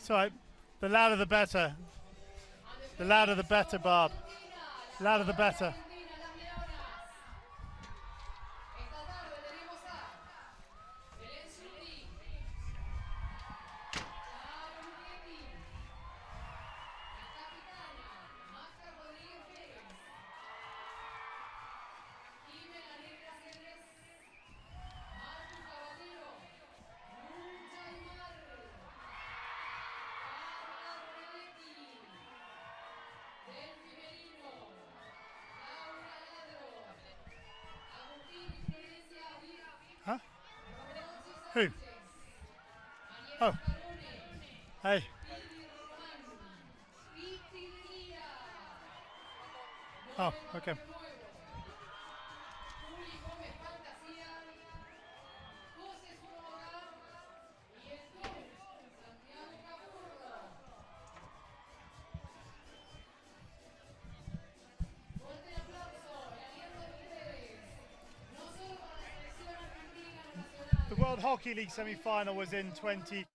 So the louder the better. The louder the better, Barb. Louder the better. Huh? Who? Oh. Hey. Oh, okay. The World Hockey League semi-final was in 20.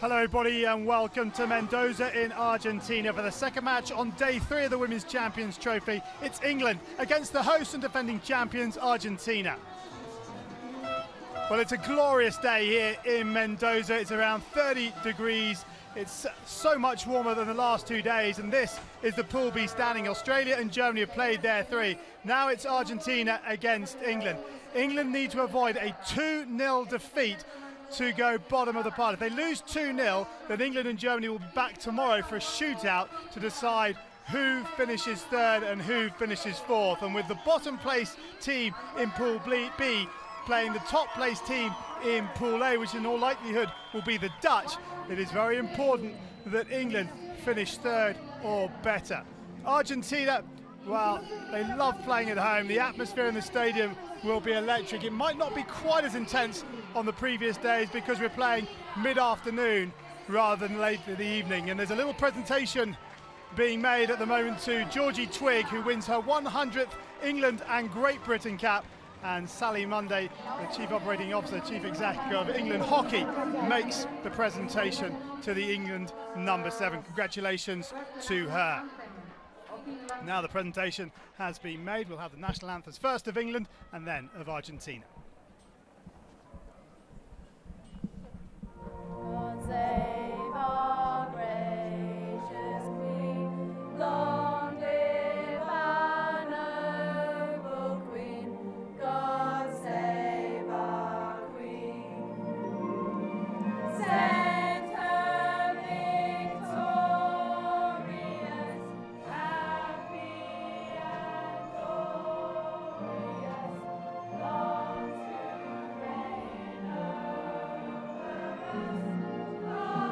Hello everybody and welcome to Mendoza in Argentina for the second match on day 3 of the Women's Champions Trophy. It's England against the host and defending champions Argentina. Well, it's a glorious day here in Mendoza. It's around 30 degrees. It's so much warmer than the last 2 days, and this is the Pool B standing. Australia and Germany have played their 3. Now it's Argentina against England. England need to avoid a 2-0 defeat to go bottom of the pile. If they lose 2-0, then England and Germany will be back tomorrow for a shootout to decide who finishes 3rd and who finishes 4th. And with the bottom place team in Pool B playing the top place team in Pool A, which in all likelihood will be the Dutch, it is very important that England finish 3rd or better. Argentina, well, they love playing at home. The atmosphere in the stadium will be electric. It might not be quite as intense on the previous days because we're playing mid-afternoon rather than late in the evening. And there's a little presentation being made at the moment to Georgie Twigg, who wins her 100th England and Great Britain cap, and Sally Munday, the Chief Operating Officer, Chief Executive of England Hockey, makes the presentation to the England number 7. Congratulations to her. Now the presentation has been made. We'll have the national anthems first of England and then of Argentina. God save our gracious Queen, long live our noble Queen, God save our Queen. Send her victorious, happy and glorious, long to reign over us.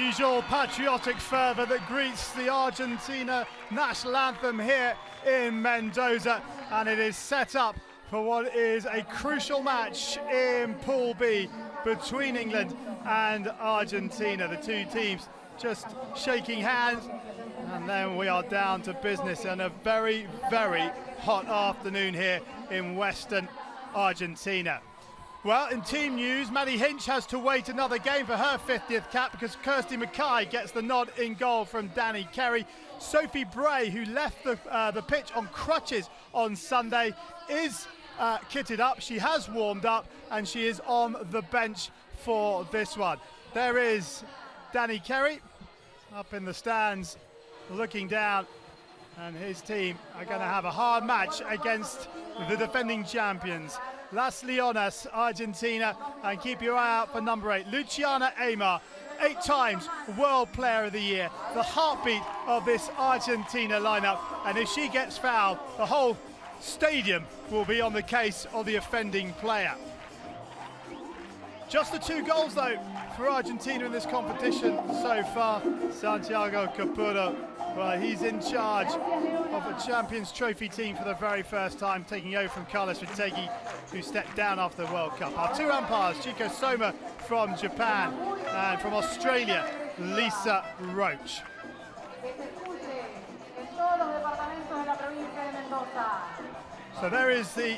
usual patriotic fervour that greets the Argentina national anthem here in Mendoza, and it is set up for what is a crucial match in Pool B between England and Argentina. The two teams just shaking hands, and then we are down to business on a very, very hot afternoon here in Western Argentina. Well, in team news, Maddie Hinch has to wait another game for her 50th cap because Kirsty Mackay gets the nod in goal from Danny Kerry. Sophie Bray, who left the pitch on crutches on Sunday, is kitted up. She has warmed up and she is on the bench for this one. There is Danny Kerry up in the stands looking down, and his team are going to have a hard match against the defending champions, Las Leonas, Argentina. And keep your eye out for number 8, Luciana Aymar, 8 times World Player of the Year, the heartbeat of this Argentina lineup. And if she gets fouled, the whole stadium will be on the case of the offending player. Just the 2 goals though for Argentina in this competition so far. Santiago Caputo, well, he's in charge of the Champions Trophy team for the very first time, taking over from Carlos Vitegi, who stepped down after the World Cup. Our 2 umpires, Chico Soma from Japan, and from Australia, Lisa Roach. So there is the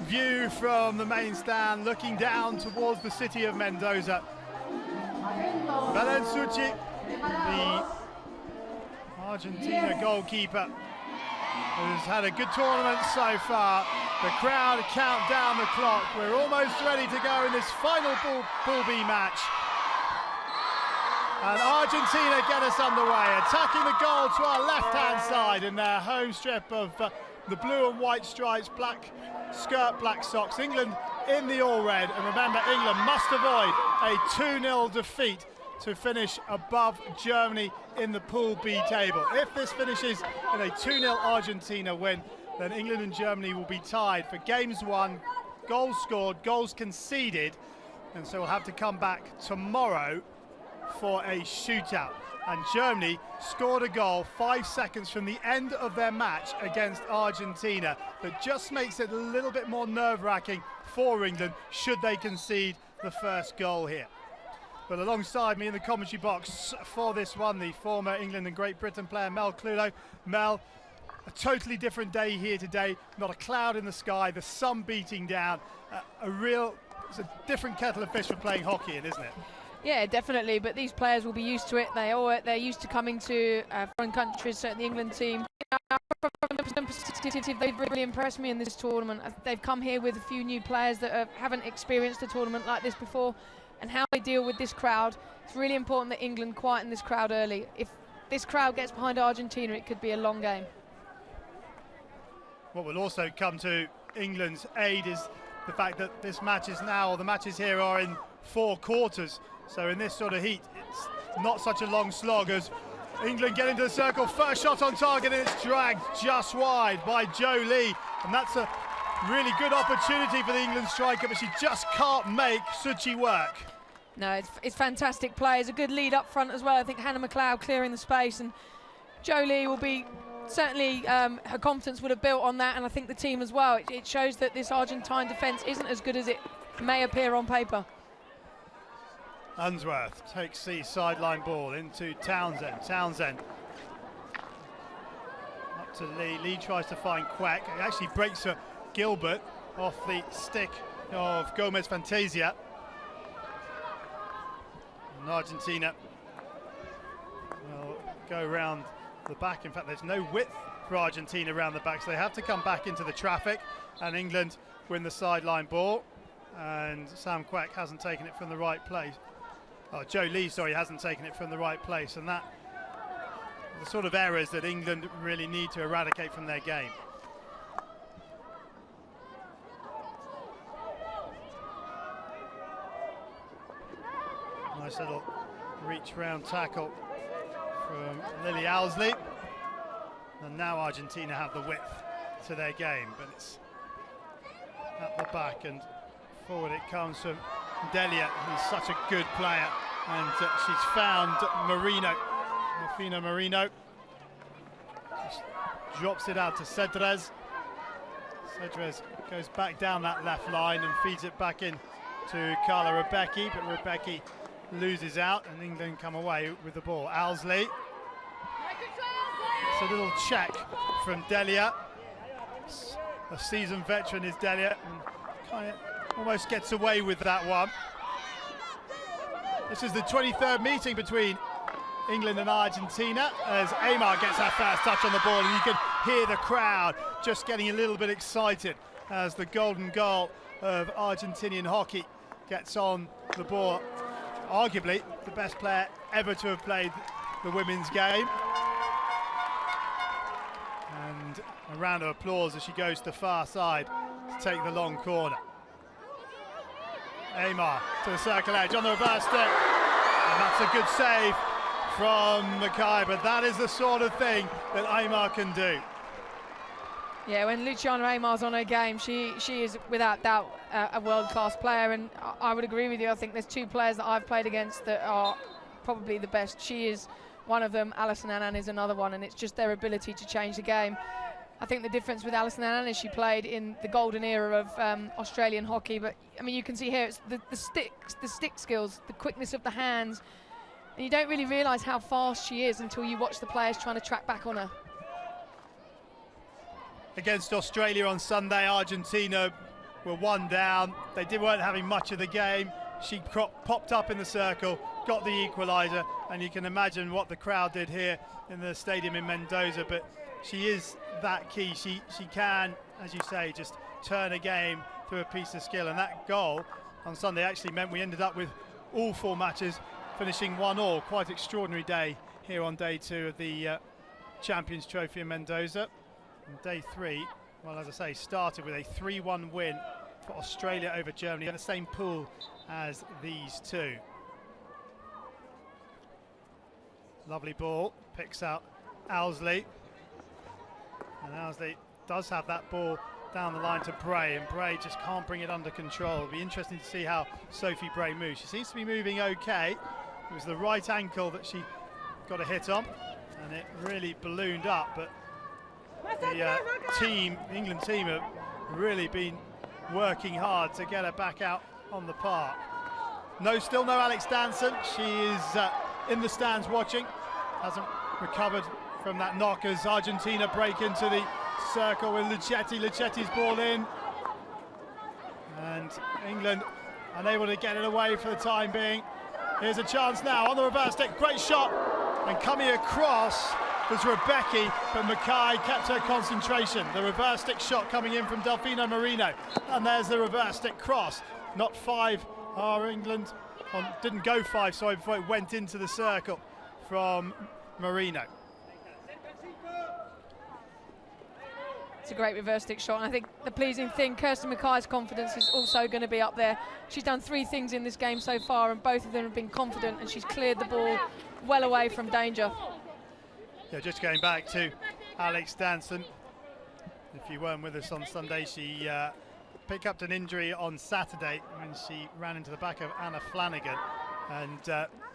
view from the main stand looking down towards the city of Mendoza. Valenzucci, the Argentina goalkeeper, who's had a good tournament so far. The crowd count down the clock. We're almost ready to go in this final Pool B match. And Argentina get us underway, attacking the goal to our left-hand side in their home strip of the blue and white stripes, black skirt, black socks. England in the all-red, and remember, England must avoid a 2-0 defeat to finish above Germany in the Pool B table. If this finishes in a 2-0 Argentina win, then England and Germany will be tied for games won, goals scored, goals conceded, and so we'll have to come back tomorrow for a shootout. And Germany scored a goal 5 seconds from the end of their match against Argentina that just makes it a little bit more nerve-wracking for England should they concede the first goal here. But alongside me in the commentary box for this one, the former England and Great Britain player Mel Clulo. Mel, a totally different day here today, not a cloud in the sky, the sun beating down, it's a different kettle of fish for playing hockey in, isn't it? Yeah, definitely, but these players will be used to it. They're used to coming to foreign countries, certainly the England team. They've really impressed me in this tournament. They've come here with a few new players that haven't experienced a tournament like this before, and how they deal with this crowd. It's really important that England quieten this crowd early. If this crowd gets behind Argentina, it could be a long game. What will also come to England's aid is the fact that this match is now, or the matches here are in 4 quarters. So in this sort of heat, it's not such a long slog as England get into the circle. First shot on target, and it's dragged just wide by Jo Lee. And that's a really good opportunity for the England striker, but she just can't make Suchi work. No, it's fantastic play. It's a good lead up front as well. I think Hannah McLeod clearing the space, and Jo Lee will be certainly, her confidence would have built on that, and I think the team as well. It shows that this Argentine defence isn't as good as it may appear on paper. Unsworth takes the sideline ball into Townsend. Townsend up to Lee. Lee tries to find Quack. It actually breaks her Gilbert off the stick of Gomez Fantasia. And Argentina will go around the back. In fact, there's no width for Argentina around the back, so they have to come back into the traffic, and England win the sideline ball. And Sam Quack hasn't taken it from the right place. Oh, Jo Lee, sorry, hasn't taken it from the right place, and that the sort of errors that England really need to eradicate from their game. Nice little reach round tackle from Lily Owsley, and now Argentina have the width to their game, but it's at the back, and forward it comes from Delia, who's such a good player And she's found Morfina Marino. Just drops it out to Cedrez. Cedrez goes back down that left line and feeds it back in to Carla Rebecki, but Rebecki loses out and England come away with the ball. Owsley. It's a little check from Delia. A seasoned veteran is Delia, and kind of almost gets away with that one. This is the 23rd meeting between England and Argentina as Aymar gets her first touch on the ball, and you can hear the crowd just getting a little bit excited as the golden goal of Argentinian hockey gets on the ball. Arguably the best player ever to have played the women's game. And a round of applause as she goes to the far side to take the long corner. Aymar to the circle edge on the reverse stick, and that's a good save from Mackay, but that is the sort of thing that Aymar can do. Yeah, when Luciana Aymar's on her game, she is without doubt a world-class player, and I would agree with you. I think there's two players that I've played against that are probably the best. She is one of them, Alison Annan is another one, and it's just their ability to change the game. I think the difference with Alison Annan is she played in the golden era of Australian hockey, but I mean, you can see here it's the stick skills, the quickness of the hands, and you don't really realise how fast she is until you watch the players trying to track back on her. Against Australia on Sunday, Argentina were one down. They weren't having much of the game. She popped up in the circle, got the equaliser, and you can imagine what the crowd did here in the stadium in Mendoza. But she is that key. She can, as you say, just turn a game through a piece of skill. And that goal on Sunday actually meant we ended up with all four matches finishing 1-1. Quite extraordinary day here on day two of the Champions Trophy in Mendoza. And day three, well, as I say, started with a 3-1 win for Australia over Germany in the same pool as these two. Lovely ball, picks out Owsley. And Owsley does have that ball down the line to Bray, and Bray just can't bring it under control. It'll be interesting to see how Sophie Bray moves. She seems to be moving okay. It was the right ankle that she got a hit on, and it really ballooned up, but the England team have really been working hard to get her back out on the park. Still no Alex Danson. She is in the stands watching. Hasn't recovered from that knock as Argentina break into the circle with Luchetti. Luchetti's ball in. And England unable to get it away for the time being. Here's a chance now on the reverse stick. Great shot. And coming across was Rebecki, but Mackay kept her concentration. The reverse stick shot coming in from Delfino Marino, and there's the reverse stick cross. Not five, England didn't go five, sorry, before it went into the circle from Marino. It's a great reverse stick shot, and I think the pleasing thing, Kirsten Mackay's confidence is also going to be up there. She's done three things in this game so far, and both of them have been confident, and she's cleared the ball well away from danger. Yeah, just going back to Alex Danson. If you weren't with us on Sunday, she picked up an injury on Saturday when she ran into the back of Anna Flanagan and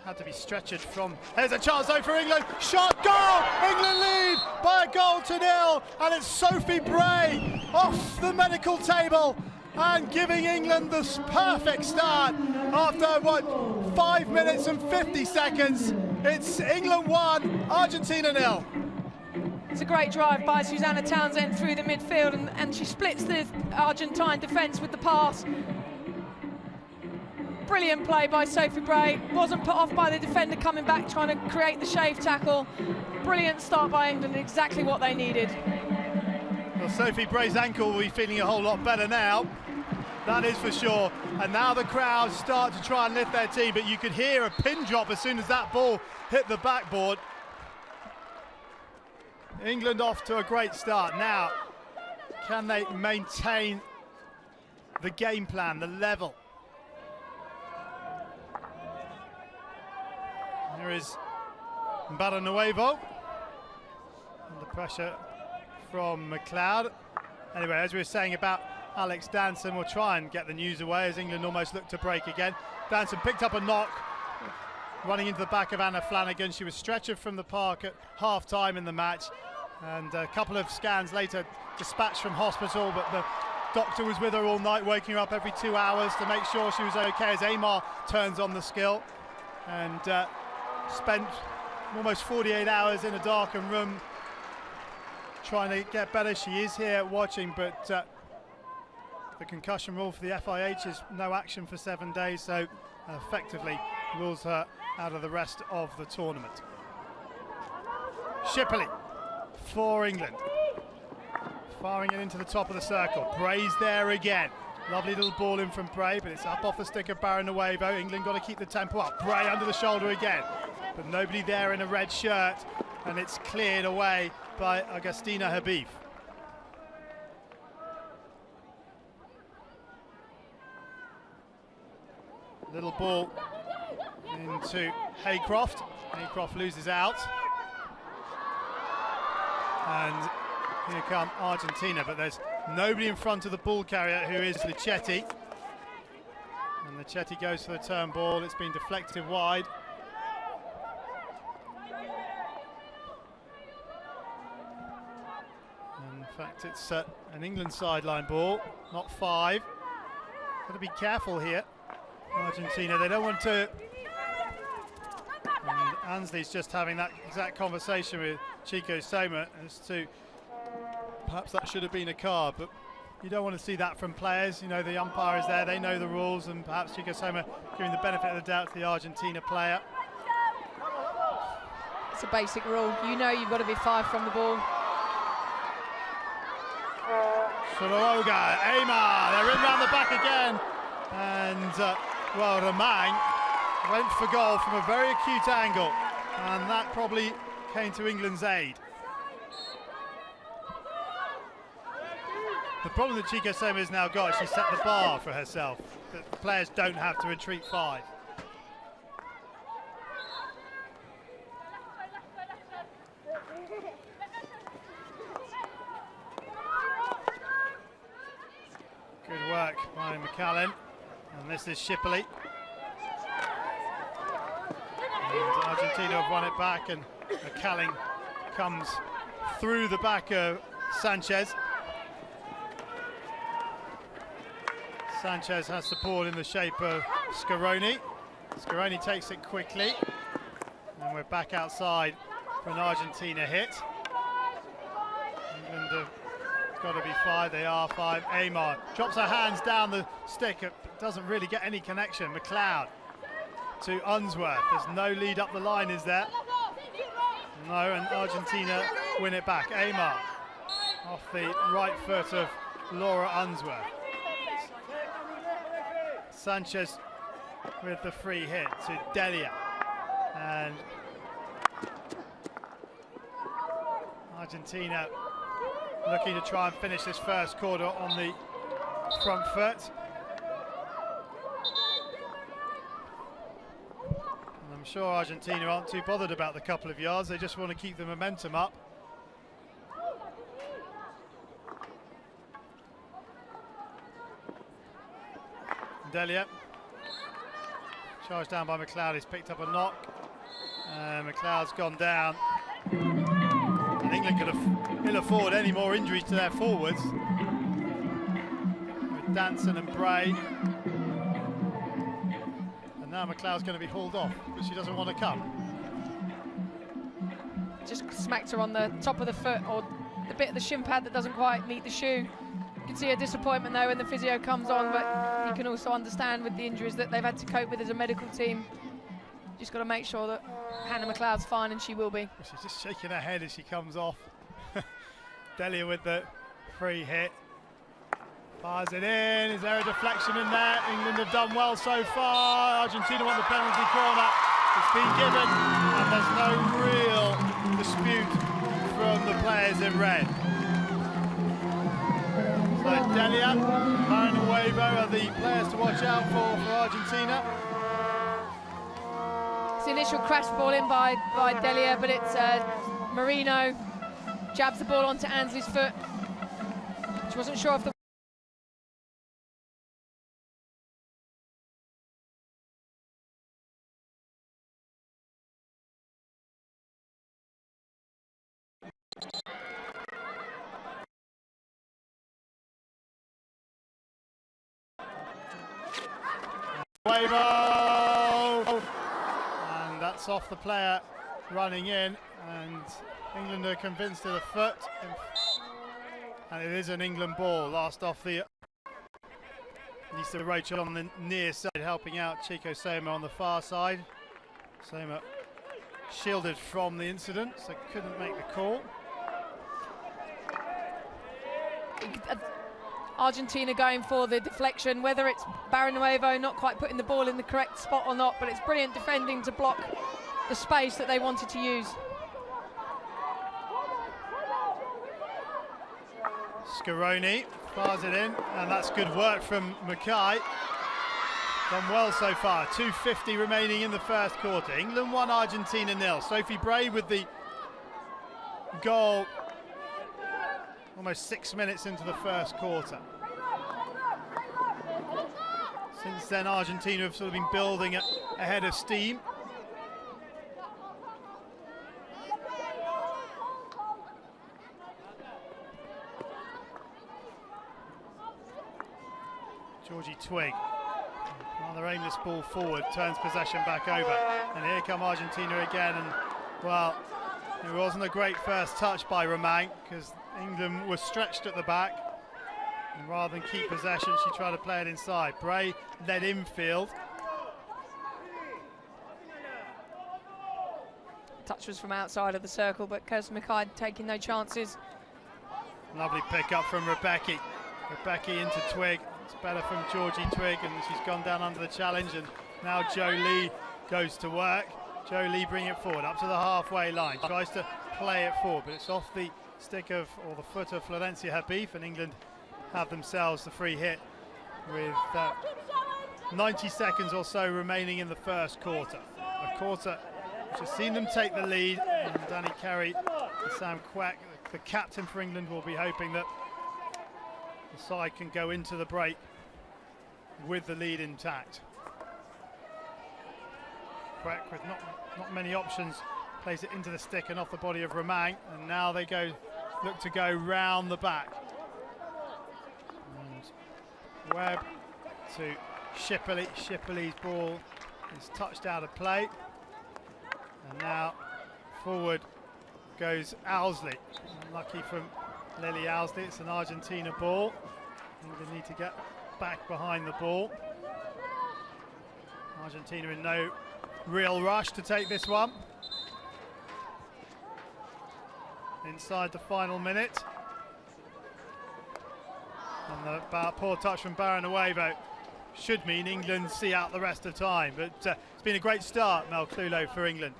had to be stretchered from. There's a chance though for England. Shot, goal! England lead by a goal to nil, and it's Sophie Bray off the medical table and giving England this perfect start after 5 minutes and 50 seconds. It's England 1, Argentina 0. It's a great drive by Susanna Townsend through the midfield, and she splits the Argentine defence with the pass. Brilliant play by Sophie Bray. Wasn't put off by the defender coming back trying to create the shave tackle. Brilliant start by England, exactly what they needed. Well, Sophie Bray's ankle will be feeling a whole lot better now. That is for sure. And now the crowd start to try and lift their team, but you could hear a pin drop as soon as that ball hit the backboard. England off to a great start. Now, can they maintain the game plan, the level? There is Barrenuevo under pressure from McLeod. Anyway, as we were saying about Alex Danson, will try and get the news away as England almost look to break again. Danson picked up a knock, running into the back of Anna Flanagan. She was stretchered from the park at half-time in the match, and a couple of scans later dispatched from hospital, but the doctor was with her all night, waking her up every 2 hours to make sure she was okay as Amar turns on the skill, and spent almost 48 hours in a darkened room trying to get better. She is here watching, but the concussion rule for the FIH is no action for 7 days, so effectively rules her out of the rest of the tournament. Shipley for England, firing it into the top of the circle. Bray's there again. Lovely little ball in from Bray, but it's up off the stick of Baranoevo. England got to keep the tempo up. Bray under the shoulder again, but nobody there in a red shirt, and it's cleared away by Agustina Habib. Little ball into Haycroft. Haycroft loses out. And here come Argentina, but there's nobody in front of the ball carrier, who is Lichetti. And Lichetti goes for the turn ball. It's been deflected wide. And in fact, it's an England sideline ball, not 5. Got to be careful here, Argentina. They don't want to. And Ansley's just having that exact conversation with Chico Soma as to perhaps that should have been a card, but you don't want to see that from players. You know, the umpire is there, they know the rules, and perhaps Chico Soma giving the benefit of the doubt to the Argentina player. It's a basic rule. You know you've got to be 5 from the ball. Soroga, Amar, they're in round the back again, and well, Romang went for goal from a very acute angle, and that probably came to England's aid. The problem that Chico Soma has now got, she set the bar for herself, that players don't have to retreat 5. Good work by McCallum, and this is Shipley. And Argentina have won it back, and McCallum comes through the back of Sanchez. Sanchez has support in the shape of Scaroni. Scaroni takes it quickly, and we're back outside for an Argentina hit. England have got to be 5, they are 5. Amar drops her hands down the stick, it doesn't really get any connection. McLeod to Unsworth, there's no lead up the line, is there? No, and Argentina win it back. Amar off the right foot of Laura Unsworth. Sanchez with the free hit to Delia, and Argentina looking to try and finish this first quarter on the front foot. And I'm sure Argentina aren't too bothered about the couple of yards, they just want to keep the momentum up. Delia, charged down by McLeod, he's picked up a knock. McLeod's gone down. And England could ill afford any more injuries to their forwards, with Danson and Bray. And now McLeod's going to be hauled off, but she doesn't want to come. Just smacked her on the top of the foot, or the bit of the shin pad that doesn't quite meet the shoe. You can see her disappointment though when the physio comes on, but you can also understand with the injuries that they've had to cope with as a medical team. Just got to make sure that Hannah McLeod's fine, and she will be. She's just shaking her head as she comes off. Delia with the free hit. Fires it in. Is there a deflection in there? England have done well so far. Argentina want the penalty corner. It's been given, and there's no real dispute from the players in red. So Delia, Baranoevo are the players to watch out for Argentina. It's the initial crash ball in by Delia, but it's Marino jabs the ball onto Ansley's foot. She wasn't sure if the Weibo! And that's off the player running in, and England are convinced of the foot. And it is an England ball, last off the Lisa Roach on the near side, helping out Chico Soma on the far side. Soma shielded from the incident, so couldn't make the call. Argentina going for the deflection, whether it's Barrenuevo not quite putting the ball in the correct spot or not, but it's brilliant defending to block the space that they wanted to use. Scaroni fires it in, and that's good work from Mackay. Done well so far. 2:50 remaining in the first quarter. England 1, Argentina 0. Sophie Bray with the goal almost 6 minutes into the first quarter. Since then, Argentina have sort of been building a head of steam. Georgie Twig, another aimless ball forward, turns possession back over, and here come Argentina again. And well, it wasn't a great first touch by Romang, because England was stretched at the back, and rather than keep possession, she tried to play it inside. Bray led infield. Touch was from outside of the circle, but Kirsten Mackay taking no chances. Lovely pick up from Rebecca. Rebecca into Twig. It's better from Georgie Twig, and she's gone down under the challenge, and now Jo Lee goes to work. Jo Lee bringing it forward up to the halfway line, tries to play it forward, but it's off the stick of, or the foot of Florencia Habib, and England have themselves the free hit with 90 seconds or so remaining in the first quarter. A quarter which has seen them take the lead, and Danny Carey and Sam Quack, the captain for England, will be hoping that the side can go into the break with the lead intact. Quack with not many options, plays it into the stick and off the body of Romang, and now they look to go round the back. And Webb to Shipley. Shipley's ball is touched out of play, and now forward goes Owsley. Unlucky from Lily Owsley. It's an Argentina ball, and they need to get back behind the ball. Argentina in no real rush to take this one. Inside the final minute, and the poor touch from Barrenuevo should mean England see out the rest of time. But it's been a great start, Mel Clulo, for England.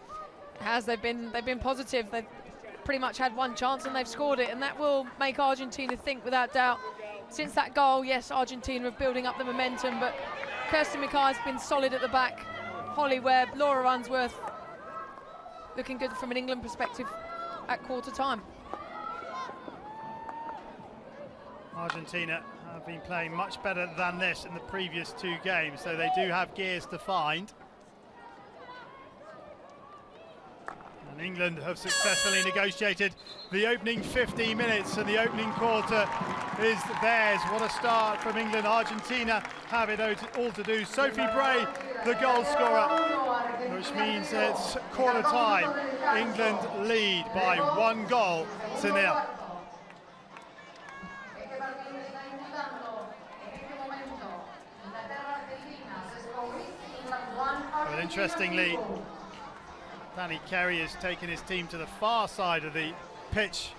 It has. They've been positive. They've pretty much had one chance and they've scored it, and that will make Argentina think without doubt. Since that goal, yes, Argentina are building up the momentum, but Kirsten Mackay's been solid at the back. Holly Webb, Laura Unsworth looking good from an England perspective at quarter time. Argentina have been playing much better than this in the previous two games, so they do have gears to find. And England have successfully negotiated the opening 15 minutes, and the opening quarter is theirs. What a start from England. Argentina have it all to do. Sophie Bray, the goal scorer, which means it's quarter time. England lead by 1-0. But interestingly, Danny Carey has taken his team to the far side of the pitch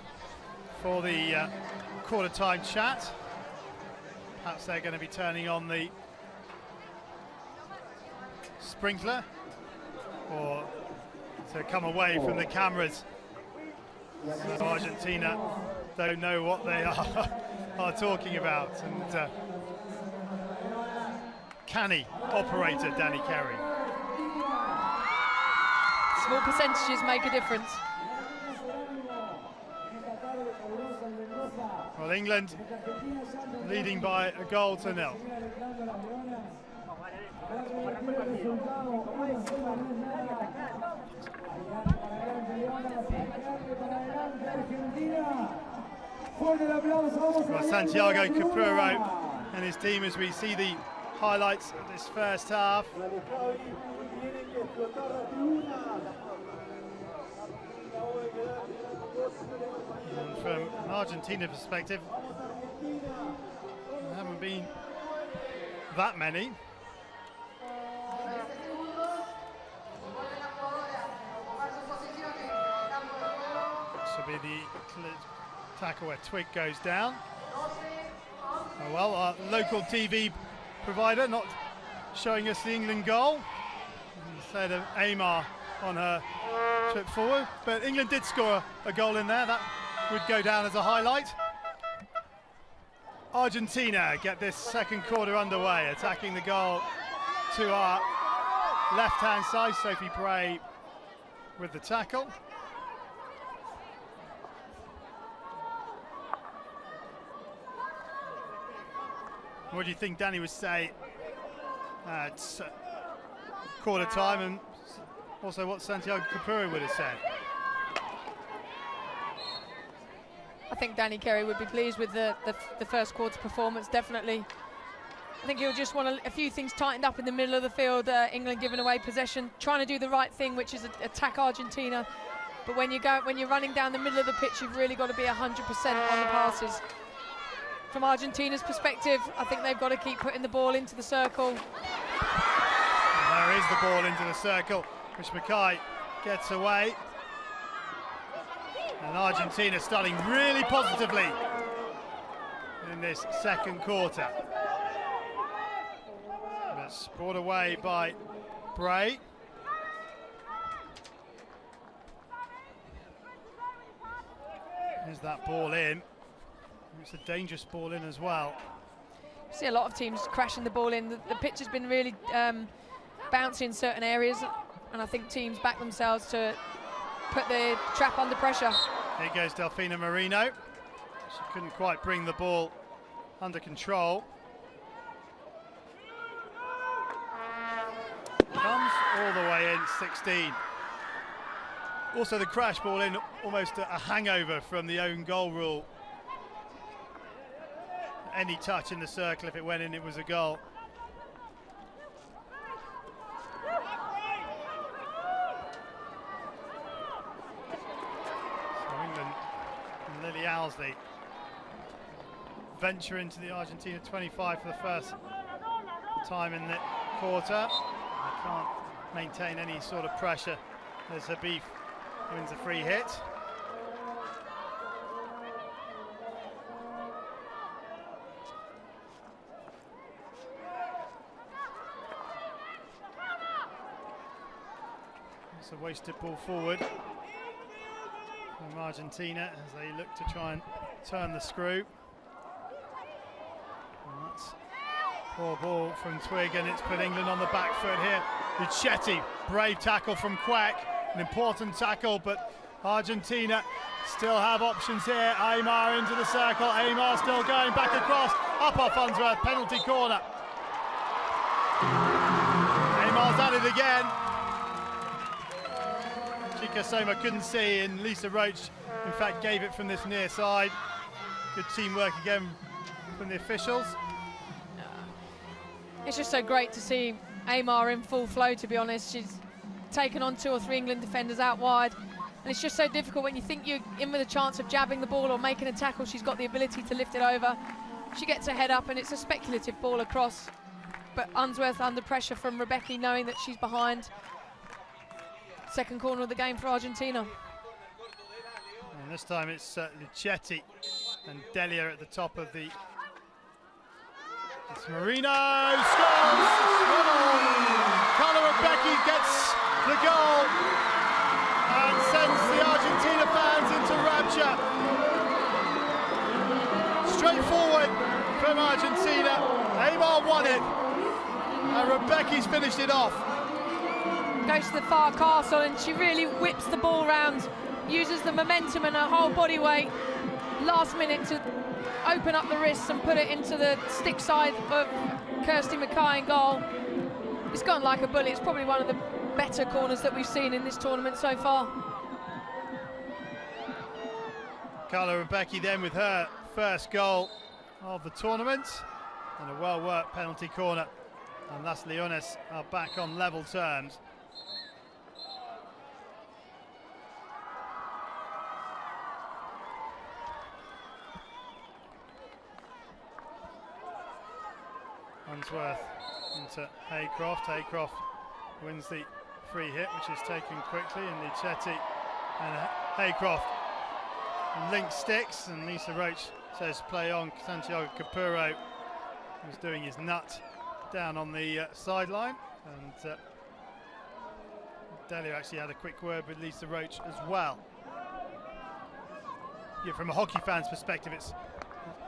for the quarter-time chat. Perhaps they're going to be turning on the sprinkler, or to come away from the cameras. So Argentina don't know what they are talking about. And canny operator Danny Carey. Small percentages make a difference. Well, England leading by 1-0. Well, Santiago Capurro and his team, as we see the highlights of this first half. And from an Argentina perspective, there haven't been that many. This will be the tackle where Twig goes down. Oh well, our local TV provider not showing us the England goal instead of Aymar on her trip forward, but England did score a goal in there. That would go down as a highlight. Argentina get this second quarter underway, attacking the goal to our left-hand side. Sophie Bray with the tackle. What do you think Danny would say at quarter time, and also what Santiago Capuri would have said? I think Danny Carey would be pleased with the first quarter performance, definitely. I think he'll just want a few things tightened up in the middle of the field. England giving away possession, trying to do the right thing, which is attack Argentina. But when you're running down the middle of the pitch, you've really got to be 100% on the passes. From Argentina's perspective, I think they've got to keep putting the ball into the circle. And there is the ball into the circle, which Mackay gets away. And Argentina starting really positively in this second quarter. That's brought away by Bray. Here's that ball in. It's a dangerous ball in as well. You see a lot of teams crashing the ball in. The pitch has been really bouncy in certain areas, and I think teams back themselves to put the trap under pressure. Here goes Delfina Marino. She couldn't quite bring the ball under control. Comes all the way in, 16. Also the crash ball in, almost a hangover from the own goal rule. Any touch in the circle, if it went in, it was a goal. So England and Lily Owlsley venture into the Argentina 25 for the first time in the quarter. They can't maintain any sort of pressure as Habib wins a free hit. It's a wasted ball forward from Argentina as they look to try and turn the screw. And that's poor ball from Twig, and it's put England on the back foot here. Luchetti, brave tackle from Quack, an important tackle, but Argentina still have options here. Aymar into the circle, Aymar still going back across, up off Unsworth, penalty corner. Aymar's at it again. Chika Soma couldn't see, and Lisa Roach in fact gave it from this near side. Good teamwork again from the officials. It's just so great to see Aymar in full flow, to be honest. She's taken on 2 or 3 England defenders out wide, and it's just so difficult when you think you're in with a chance of jabbing the ball or making a tackle. She's got the ability to lift it over. She gets her head up, and it's a speculative ball across, but Unsworth under pressure from Rebecca, knowing that she's behind. Second corner of the game for Argentina. And this time it's Luchetti and Delia at the top of the... It's Marino, scores! Carla Rebecca gets the goal and sends the Argentina fans into rapture. Straight forward from Argentina. Aymar won it, and Rebecca's finished it off. Goes to the far castle, and she really whips the ball round, uses the momentum and her whole body weight last minute to open up the wrists and put it into the stick side of Kirsty Mackay in goal. It's gone like a bullet. It's probably one of the better corners that we've seen in this tournament so far. Carla Rebecca then with her first goal of the tournament, and a well-worked penalty corner And Las Leones are back on level terms. Unsworth into Haycroft. Haycroft wins the free hit, which is taken quickly, and Lichetti and Haycroft link sticks, and Lisa Roach says play on. Santiago Capurro was doing his nut down on the sideline, and Delio actually had a quick word with Lisa Roach as well. Yeah, from a hockey fan's perspective, it's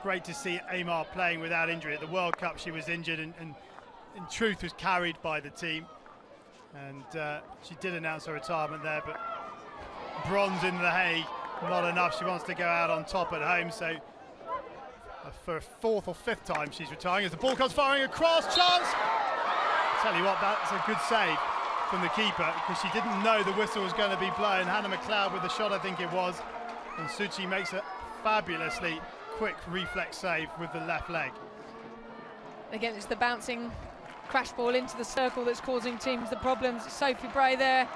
great to see Amar playing without injury. At the World Cup she was injured and in truth was carried by the team, and she did announce her retirement there, but bronze in The Hague, not enough. She wants to go out on top at home, so for a fourth or fifth time she's retiring as the ball comes firing across. Chance! Tell you what, that's a good save from the keeper, because she didn't know the whistle was going to be blown. Hannah McLeod with the shot, I think it was, and Suchi makes a fabulously quick reflex save with the left leg. Again, it's the bouncing crash ball into the circle that's causing teams the problems. Sophie Bray there.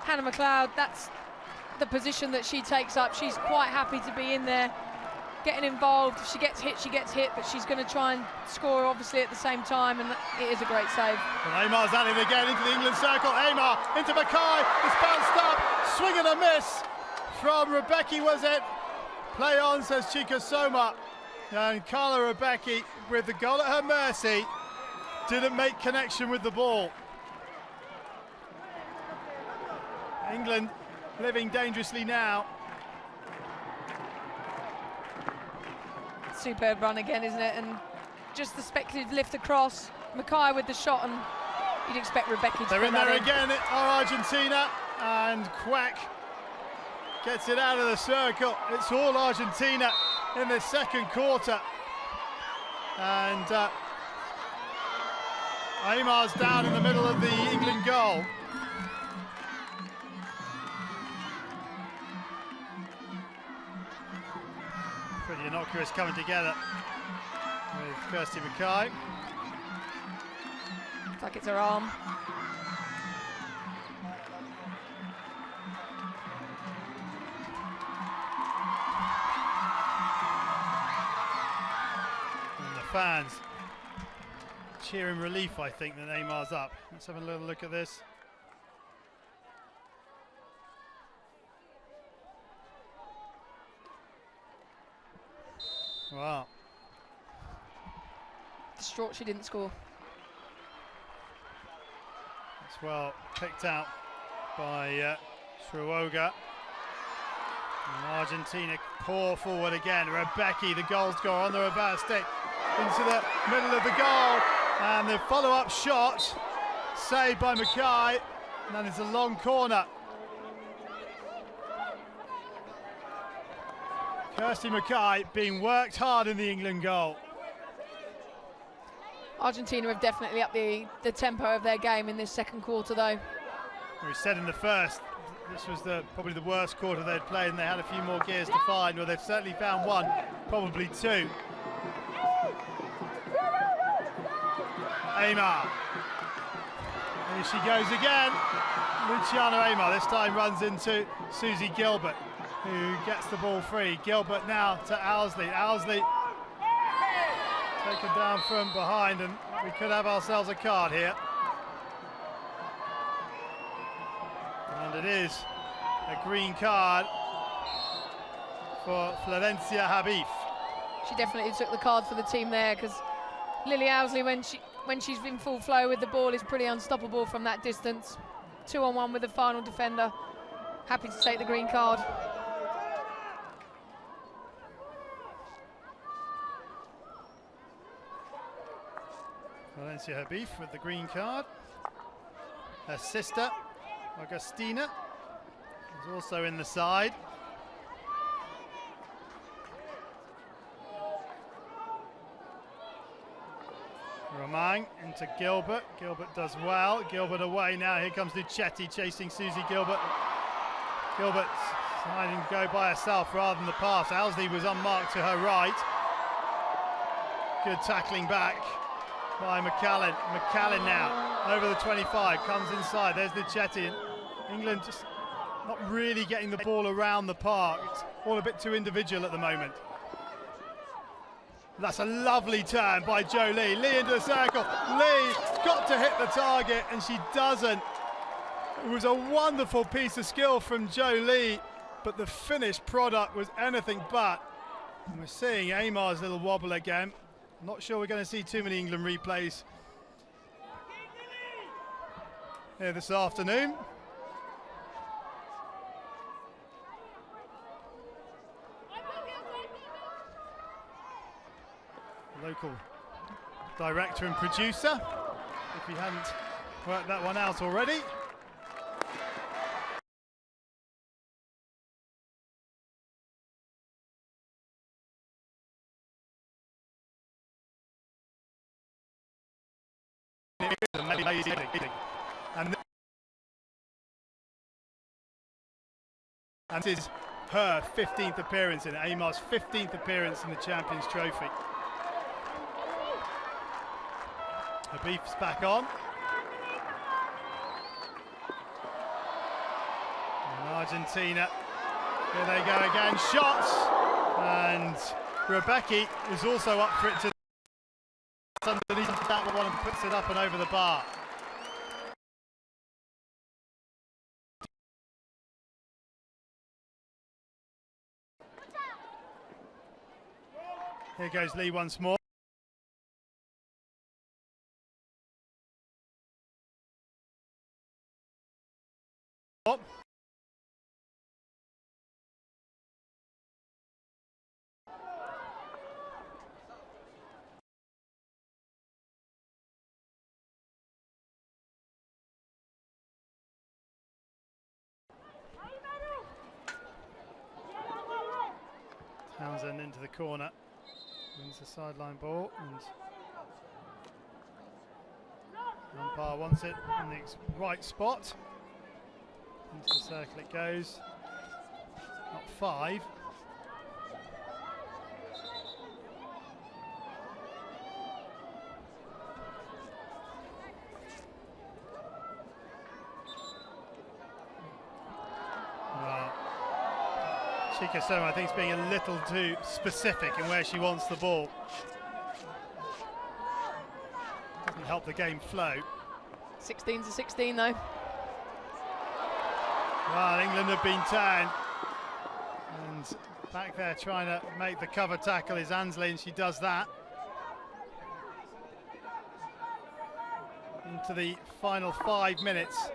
Hannah McLeod, that's the position that she takes up. She's quite happy to be in there, getting involved. If she gets hit, she gets hit, but she's going to try and score obviously at the same time, and it is a great save. And Amar's at it again into the England circle. Amar into Mackay, it's bounced up, swing and a miss from Rebecca, was it? Play on, says Chika Soma. And Carla Rebecca, with the goal at her mercy, didn't make connection with the ball. England living dangerously now. Superb run again, isn't it? And just the speculative lift across. Mackay with the shot, and you'd expect Rebecca to They're in there in. again, are Argentina, and Quack gets it out of the circle. It's all Argentina in the second quarter, and Amar's down in the middle of the England goal. Pretty innocuous coming together with Kirsty Mackay. Looks like it's her arm. And the fans cheering relief, I think, that Amar's up. Let's have a little look at this. Wow. Distraught she didn't score. It's well picked out by Sruoga. And Argentina pour forward again. Rebecca, the goal scorer, on the reverse stick into the middle of the goal. And the follow-up shot saved by Mackay. And then it's a long corner. Kirsty Mackay being worked hard in the England goal. Argentina have definitely upped the tempo of their game in this second quarter, though. We said in the first, this was probably the worst quarter they'd played, and they had a few more gears to find. Well, they've certainly found one, probably two. Amar. Here she goes again. Luciana Amar this time runs into Susie Gilbert, who gets the ball free. Gilbert now to Owsley. Owsley taken down from behind, and we could have ourselves a card here. And it is a green card for Florencia Habib. She definitely took the card for the team there, because Lily Owsley, when she's in full flow with the ball, is pretty unstoppable from that distance. 2-on-1 with the final defender. Happy to take the green card. Valencia Habib with the green card. Her sister, Augustina, is also in the side. Romang into Gilbert. Gilbert does well. Gilbert away now. Here comes Luchetti chasing Susie Gilbert. Gilbert deciding to go by herself rather than the pass. Owsley was unmarked to her right. Good tackling back by McCallum. McCallum now over the 25, comes inside. There's Nichetti. England just not really getting the ball around the park. It's all a bit too individual at the moment. That's a lovely turn by Jolie. Lee into the circle. Lee got to hit the target and she doesn't. It was a wonderful piece of skill from Jolie, but the finished product was anything but. And we're seeing Amar's little wobble again. Not sure we're going to see too many England replays here this afternoon. Local director and producer, if you hadn't worked that one out already. And this is her 15th appearance in it, Amar's 15th appearance in the Champions Trophy. Habib's back on. And Argentina, here they go again, shots! And Rebecca is also up for it to underneath that one and puts it up and over the bar. Here goes Lee once more. Townsend into the corner, wins the sideline ball, and umpire wants it in the right spot. Into the circle it goes. Not 5. Chika-Soma, I think, is being a little too specific in where she wants the ball. Doesn't help the game flow. 16 to 16 though. Well, England have been turned. And back there trying to make the cover tackle is Ansley, and she does that. Into the final 5 minutes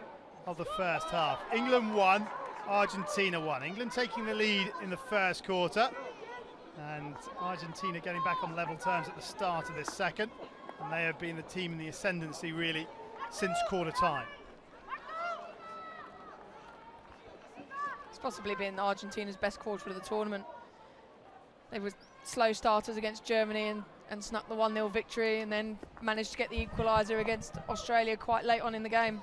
of the first half. England won. Argentina won. England taking the lead in the first quarter, and Argentina getting back on level terms at the start of this second, and they have been the team in the ascendancy really since quarter time. It's possibly been Argentina's best quarter of the tournament. They were slow starters against Germany and snuck the 1-0 victory, and then managed to get the equaliser against Australia quite late on in the game.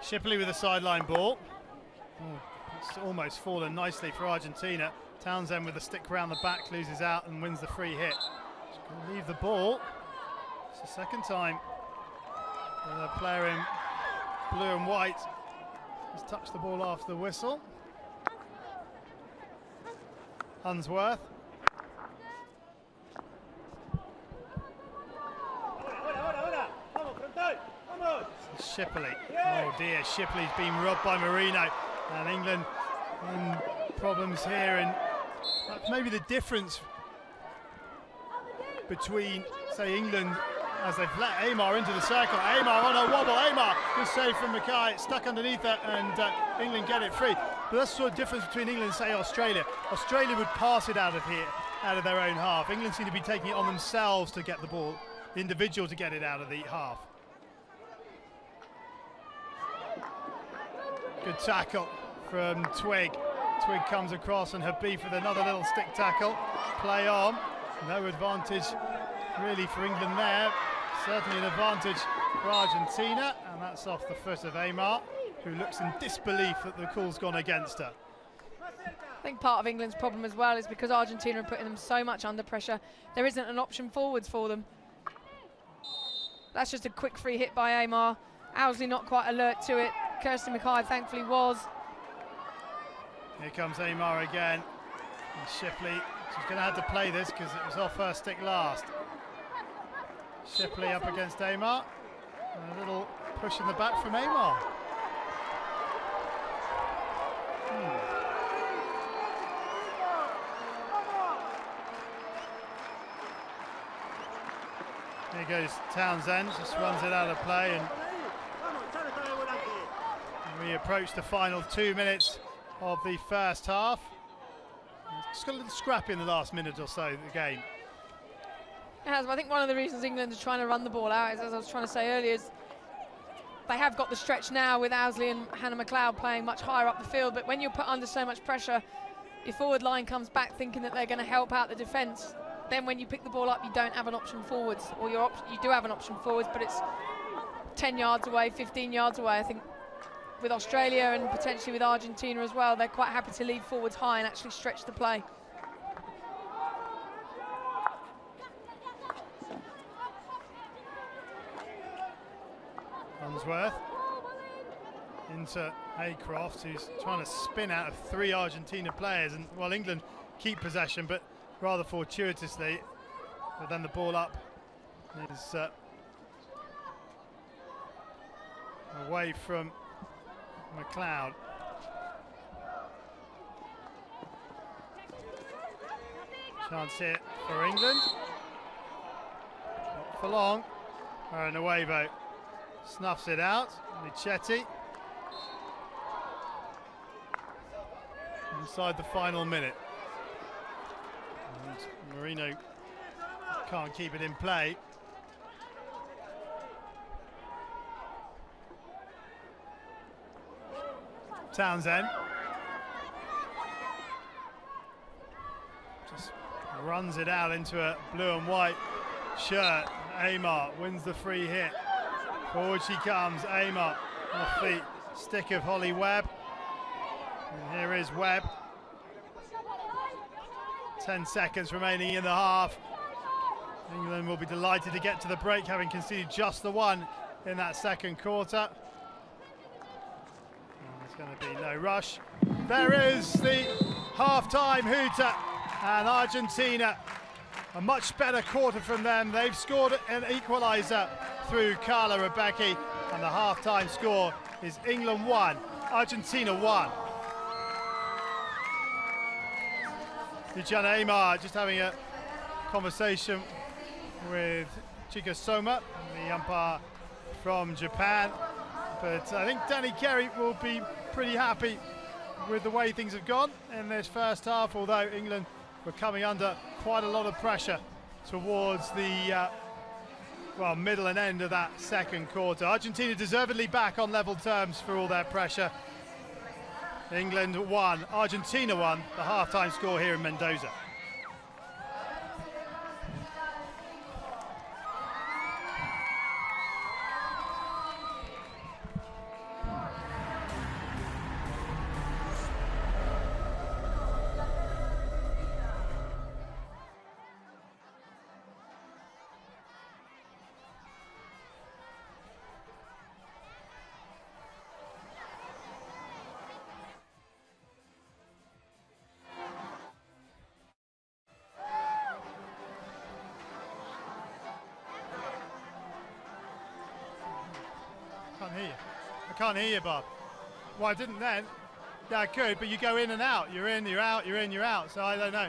Shipley with a sideline ball. Oh, it's almost fallen nicely for Argentina. Townsend with a stick around the back, loses out and wins the free hit. She's going to leave the ball. It's the second time the player in blue and white has touched the ball after the whistle. Unsworth. Shipley. Oh dear, Shipley's been robbed by Marino, and England in problems here, and that's maybe the difference between, say, England as they've let Amar into the circle. Amar on a wobble. Amar, good save from Mackay, stuck underneath it, and England get it free. But that's the sort of difference between England and, say, Australia. Australia would pass it out of here, out of their own half. England seem to be taking it on themselves to get the ball, the individual to get it out of the half. Good tackle from Twigg. Twigg comes across, and Habib with another little stick tackle. Play on. No advantage really for England there. Certainly an advantage for Argentina, and that's off the foot of Amar, who looks in disbelief that the call's gone against her. I think part of England's problem as well is because Argentina are putting them so much under pressure, there isn't an option forwards for them. That's just a quick free hit by Amar. Owsley not quite alert to it. Kirsten Mackay thankfully was. Here comes Amar again. And Shipley, she's going to have to play this because it was off her stick last. Shipley up against Amar. And a little push in the back from Amar. Here goes Townsend, just runs it out of play, and we approach the final 2 minutes of the first half. Just got a little scrappy in the last minute or so of the game. It has, but I think one of the reasons England are trying to run the ball out is, as I was trying to say earlier, is they have got the stretch now with Owsley and Hannah McLeod playing much higher up the field, but when you're put under so much pressure, your forward line comes back thinking that they're going to help out the defence. Then when you pick the ball up, you don't have an option forwards, or you do have an option forwards, but it's 10 yards away, 15 yards away. I think with Australia and potentially with Argentina as well, they're quite happy to leave forwards high and actually stretch the play. Unsworth into Haycroft, who's trying to spin out of 3 Argentina players, and well, England keep possession, but rather fortuitously. But then the ball up is away from McLeod. Chance here for England. Not for long. Nuevo snuffs it out. Michetti. Inside the final minute. And Marino can't keep it in play. Townsend just runs it out into a blue and white shirt. Amar wins the free hit. Forward she comes. Amar off the stick of Holly Webb. And here is Webb. 10 seconds remaining in the half. England will be delighted to get to the break, having conceded just the one in that second quarter. There's going to be no rush. There is the half-time hooter, and Argentina, a much better quarter from them. They've scored an equaliser through Carla Rebecki, and the half-time score is England 1, Argentina 1. Luciana Amar just having a conversation with Chika Soma, the umpire from Japan. But I think Danny Kerry will be pretty happy with the way things have gone in this first half, although England were coming under quite a lot of pressure towards the middle and end of that second quarter. Argentina deservedly back on level terms for all their pressure. England 1, Argentina 1, the half-time score here in Mendoza. I can't hear you, Bob. Well, I didn't then. Yeah, I could, but you go in and out. You're in, you're out, you're in, you're out. So I don't know.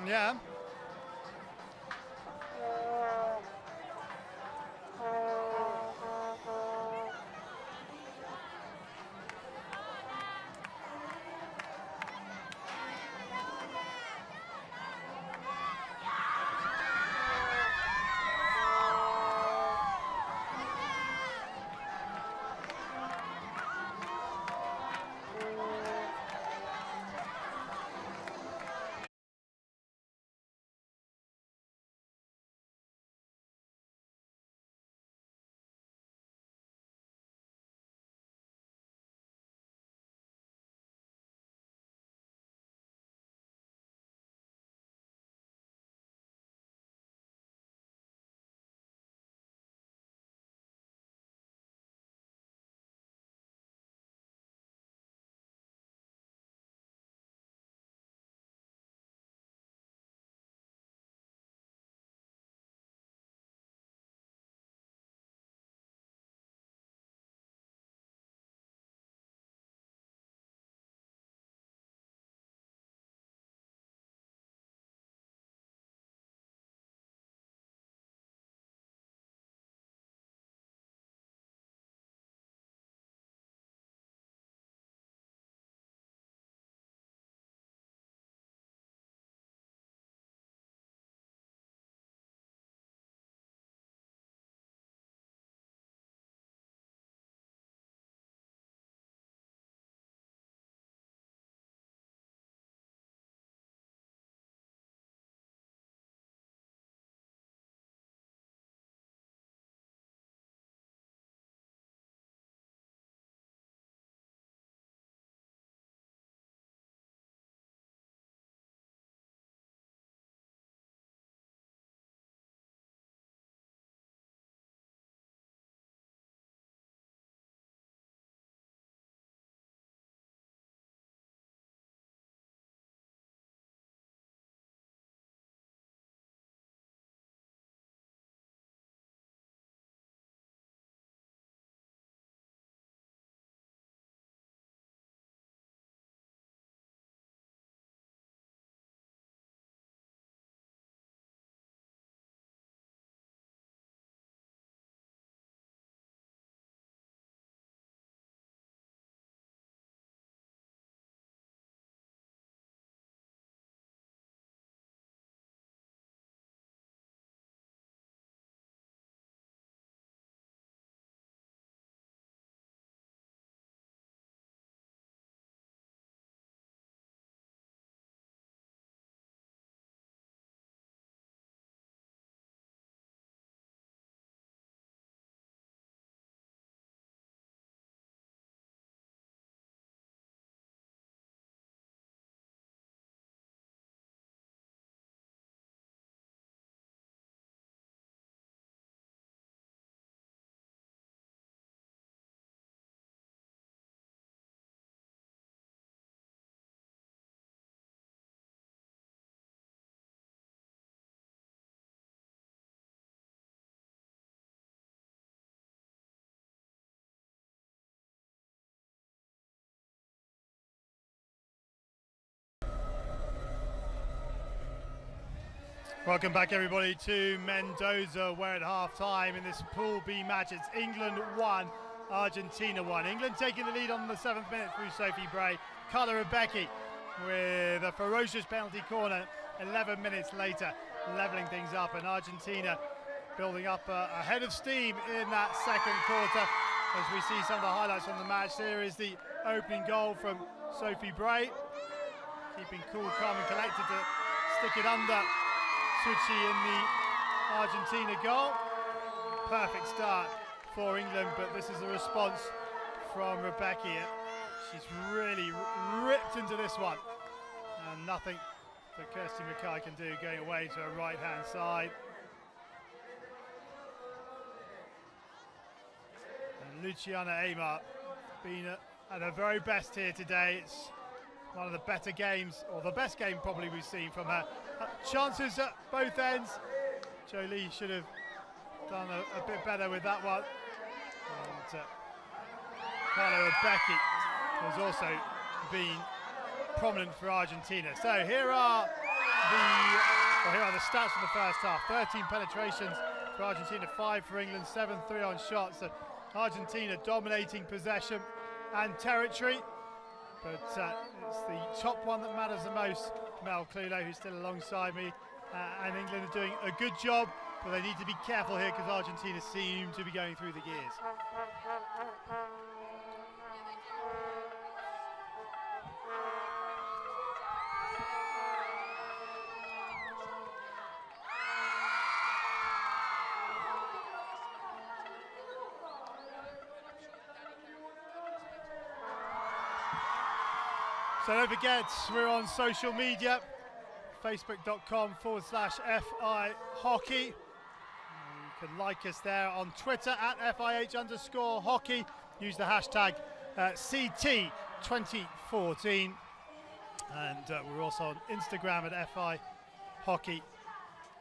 Yeah. Welcome back, everybody, to Mendoza, where at half-time in this Pool B match, it's England 1, Argentina 1. England taking the lead on the 7th minute through Sophie Bray. Carla Rebecchi with a ferocious penalty corner 11 minutes later, levelling things up, and Argentina building up a head of steam in that second quarter. As we see some of the highlights from the match, here is the opening goal from Sophie Bray, keeping cool, calm and collected to stick it under Suchi in the Argentina goal. Perfect start for England, but this is a response from Rebecca. She's really ripped into this one, and nothing that Kirsty Mackay can do, going away to her right hand side. And Luciana Aymar been at her very best here today. It's one of the better games, or the best game probably we've seen from her. Chances at both ends. Jolie should have done a bit better with that one. And Carla Rebecchi has also been prominent for Argentina. So here are the stats from the first half. 13 penetrations for Argentina, 5 for England, 7-3 on shots. So Argentina dominating possession and territory. But it's the top one that matters the most. Mel Clulo, who's still alongside me, and England are doing a good job, but they need to be careful here because Argentina seem to be going through the gears. So don't forget, we're on social media, facebook.com/FI Hockey. You can like us there on Twitter at FIH_hockey. Use the hashtag CT2014. And we're also on Instagram at FI Hockey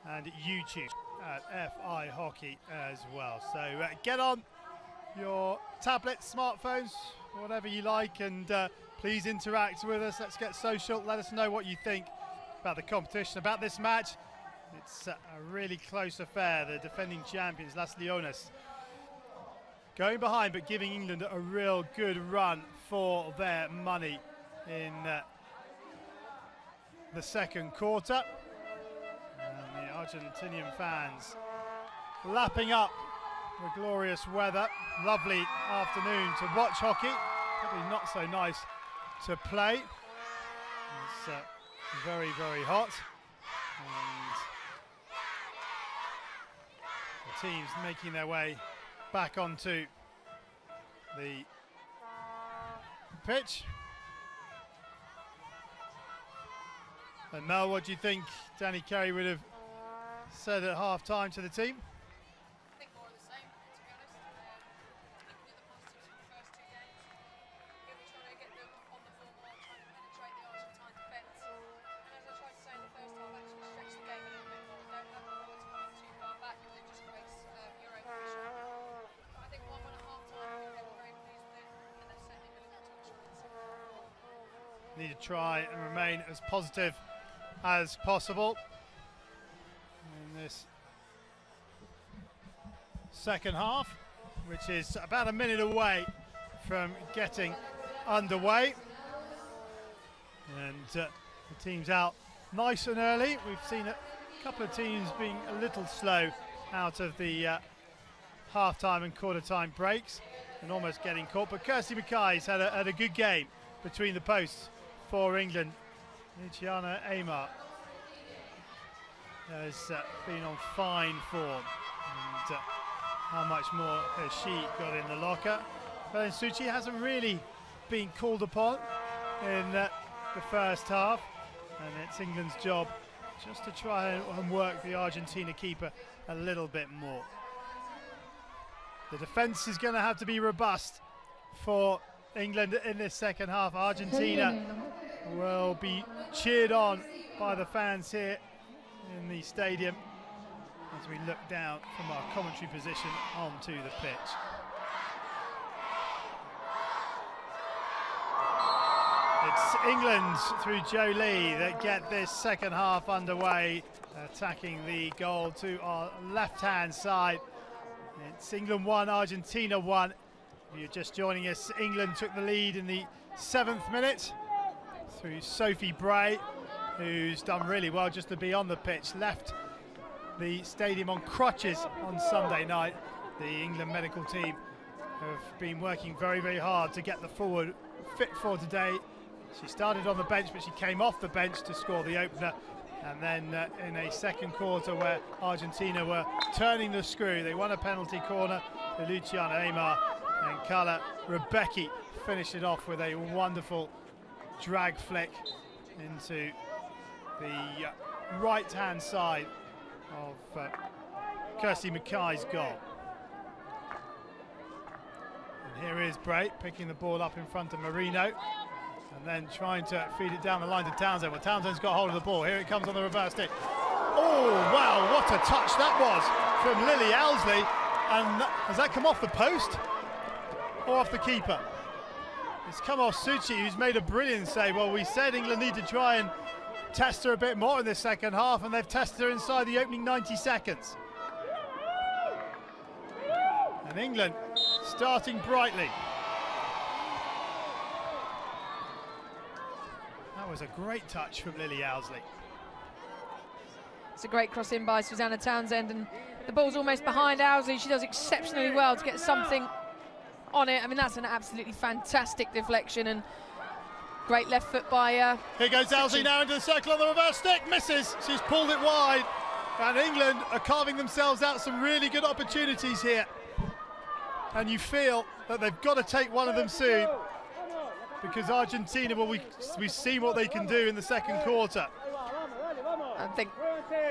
and YouTube at FI Hockey as well. So get on your tablets, smartphones, whatever you like, and please interact with us. Let's get social. Let us know what you think about the competition, about this match. It's a really close affair. The defending champions, Las Leonas, going behind but giving England a real good run for their money in the second quarter. And the Argentinian fans lapping up the glorious weather. Lovely afternoon to watch hockey. Probably not so nice to play. It's very, very hot. And the teams making their way back onto the pitch. And Mel, what do you think Danny Carey would have said at half-time to the team? Need to try and remain as positive as possible in this second half, which is about a minute away from getting underway. And the team's out nice and early. We've seen a couple of teams being a little slow out of the half-time and quarter-time breaks and almost getting caught. But Kirsty Mackay's had a good game between the posts for England. Luciana Aymar has been on fine form, and how much more has she got in the locker? But Suchi hasn't really been called upon in the first half, and it's England's job just to try and work the Argentina keeper a little bit more. The defence is going to have to be robust for England in this second half. Argentina will be cheered on by the fans here in the stadium as we look down from our commentary position onto the pitch. It's England through Jolie that get this second half underway, attacking the goal to our left-hand side. It's England 1, Argentina 1. If you're just joining us, England took the lead in the 7th minute through Sophie Bray, who's done really well just to be on the pitch. Left the stadium on crutches on Sunday night. The England medical team have been working very, very hard to get the forward fit for today. She started on the bench, but she came off the bench to score the opener. And then in a second quarter where Argentina were turning the screw, they won a penalty corner to Luciana Aymar, and Carla Rebecki finished it off with a wonderful drag flick into the right-hand side of Kirsty Mackay's goal. And here is Bray picking the ball up in front of Marino, and then trying to feed it down the line to Townsend. Well, Townsend's got hold of the ball. Here it comes on the reverse stick. Oh, wow, what a touch that was from Lily Owsley. And has that come off the post or off the keeper? It's come off Suchi, who's made a brilliant save. Well, we said England need to try and test her a bit more in this second half, and they've tested her inside the opening 90 seconds. And England starting brightly. That was a great touch from Lily Owsley. It's a great cross in by Susanna Townsend, and the ball's almost behind Owsley. She does exceptionally well to get something on it. I mean, that's an absolutely fantastic deflection, and great left foot by Here goes Owsley now into the circle on the reverse stick, misses. She's pulled it wide, and England are carving themselves out some really good opportunities here. And you feel that they've got to take one of them soon, because Argentina, well, we've seen what they can do in the second quarter. I think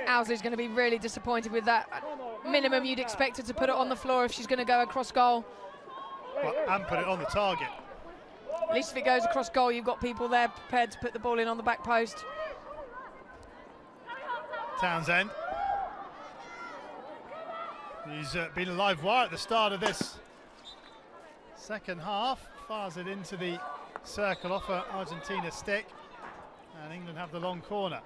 Owsley's going to be really disappointed with that. At minimum, you'd expect her to put it on the floor if she's going to go across goal. Well, and put it on the target. At least if it goes across goal, you've got people there prepared to put the ball in on the back post. Townsend. He's been a live wire at the start of this second half. Fires it into the circle off a Argentina stick, and England have the long corner.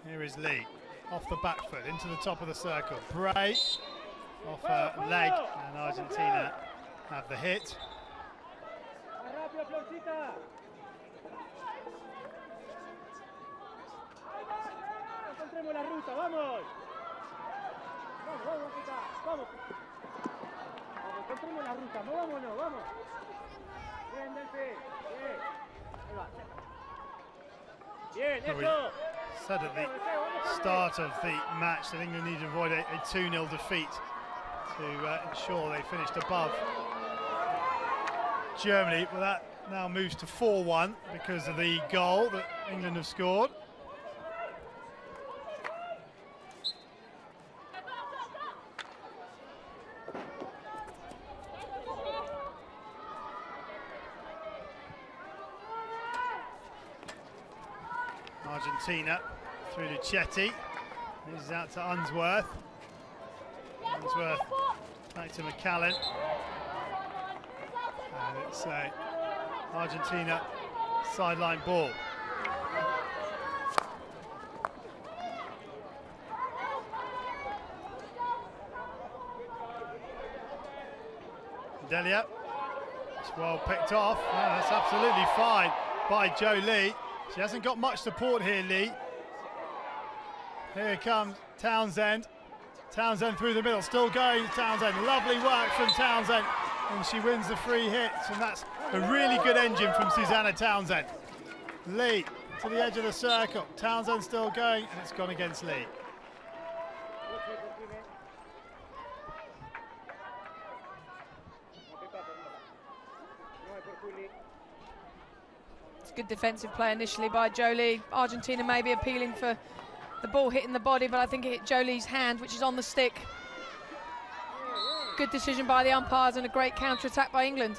Here is Lee, off the back foot, into the top of the circle. Bray, off her leg, and Argentina have the hit. We said at the start of the match that England need to avoid a 2-0 defeat to ensure they finished above Germany. Well, that now moves to 4-1 because of the goal that England have scored. Argentina through to Chetty. This is out to Unsworth. Unsworth back to McCallan. And it's Argentina sideline ball. Delia. It's well picked off. Oh, that's absolutely fine by Jolie. She hasn't got much support here, Lee. Here comes Townsend. Townsend through the middle, still going, Townsend. Lovely work from Townsend, and she wins the free hit, and that's a really good engine from Susanna Townsend. Lee to the edge of the circle. Townsend still going, and it's gone against Lee. Good defensive play initially by Jolie. Argentina may be appealing for the ball hitting the body, but I think it hit Jolie's hand, which is on the stick. Good decision by the umpires and a great counter-attack by England.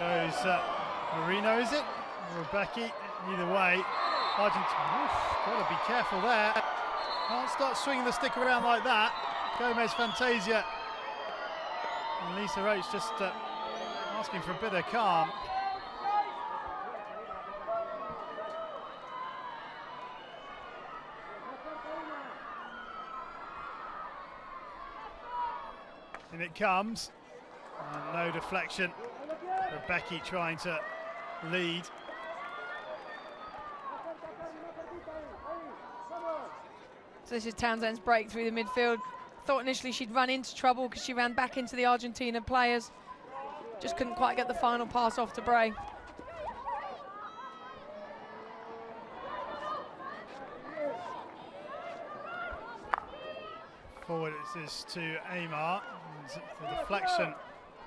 Goes Marino, is it? Or Becky? Either way, Argentina, got to be careful there. Can't start swinging the stick around like that. Gomez, Fantasia, and Lisa Roach just asking for a bit of calm. In it comes, and no deflection. Becky trying to lead. So this is Townsend's break through the midfield. Thought initially she'd run into trouble because she ran back into the Argentina players. Just couldn't quite get the final pass off to Bray. Forward it is to Aymar. And the deflection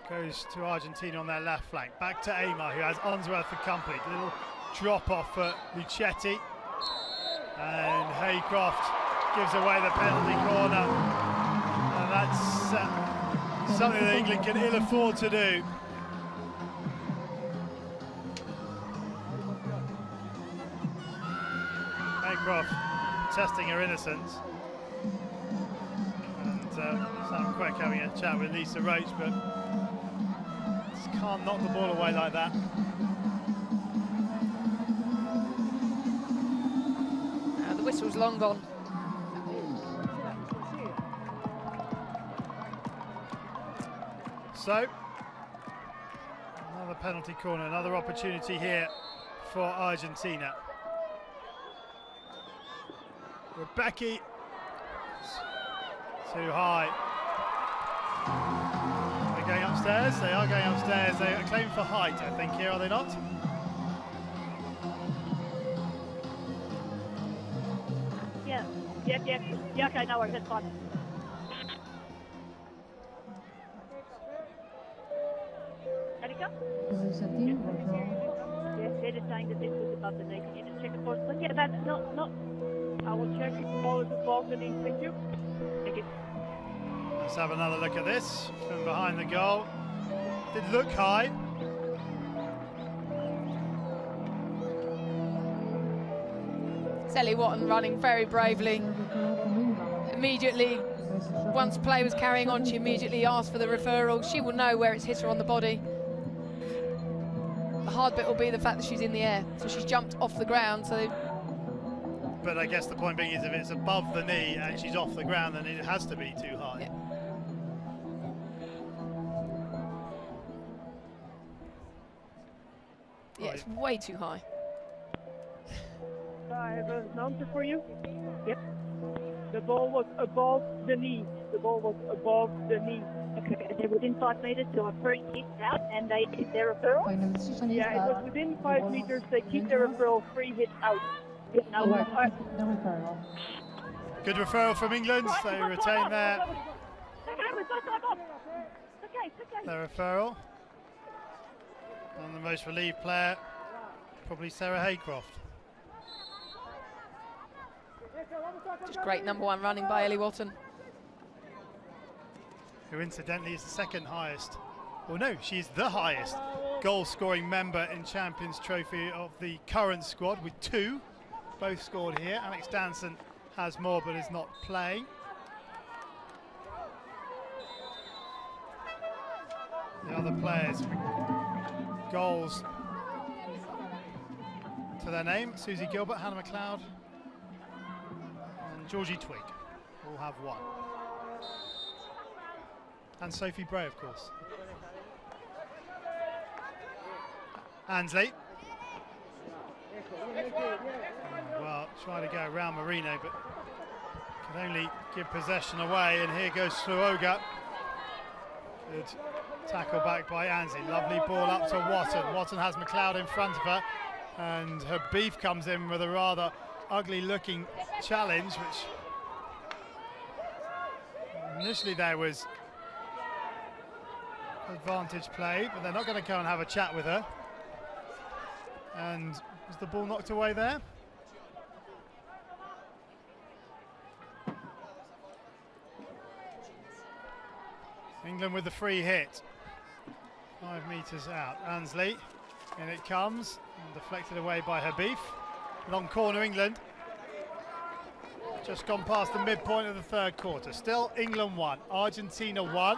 goes to Argentina on their left flank. Back to Aymar, who has Unsworth for company. Little drop off for Luchetti. And Haycroft gives away the penalty corner. And that's something that England can ill afford to do. Haycroft testing her innocence. And Sam Quick having a chat with Lisa Roach, but just can't knock the ball away like that. The whistle's long gone. So, another penalty corner, another opportunity here for Argentina. Rebecca, too high. Are they going upstairs? They are going upstairs. They are claiming for height, I think, here, are they not? Yeah, okay, no worries, that's fine. Annika? Yes, they're just saying that this was above the knee. Can you just check it for us, please? Yeah, that's not. I will check if the ball is above the knee, thank you. Thank you. Let's have another look at this from behind the goal. Did look high. Sally Watton running very bravely. Immediately, once play was carrying on, she immediately asked for the referral. She will know where it's hit her on the body. The hard bit will be the fact that she's in the air. So she's jumped off the ground. But I guess the point being is if it's above the knee and she's off the ground, then it has to be too high. Yeah. Yeah, it's way too high. I have an answer for you. Yep. The ball was above the knee. The ball was above the knee. Okay, and they're within 5 meters, so a free kick out, and they keep their referral. Yeah, it was within 5 meters. They keep their referral, free hit out. Yeah, no referral. Good referral from England. They retain their referral. And the most relieved player, probably Sarah Haycroft. Just great number one running by Ellie Watton. Who incidentally is the second highest, well no, she's the highest goal scoring member in Champions Trophy of the current squad with 2, both scored here. Alex Danson has more but is not playing. The other players, goals to their name: Susie Gilbert, Hannah McLeod and Georgie Twig all have 1. And Sophie Bray, of course. Ansley. Well, trying to go around Marino, but could only give possession away. And here goes Sluoga. Good tackle back by Ansley. Lovely ball up to Watton. Watton has McLeod in front of her, and her beef comes in with a rather ugly-looking challenge, which initially there was advantage played, but they're not going to go and have a chat with her. And was the ball knocked away there? England with the free hit. 5 metres out. Ansley, and it comes, and deflected away by Habib. Long corner, England. Just gone past the midpoint of the third quarter. Still England 1, Argentina 1.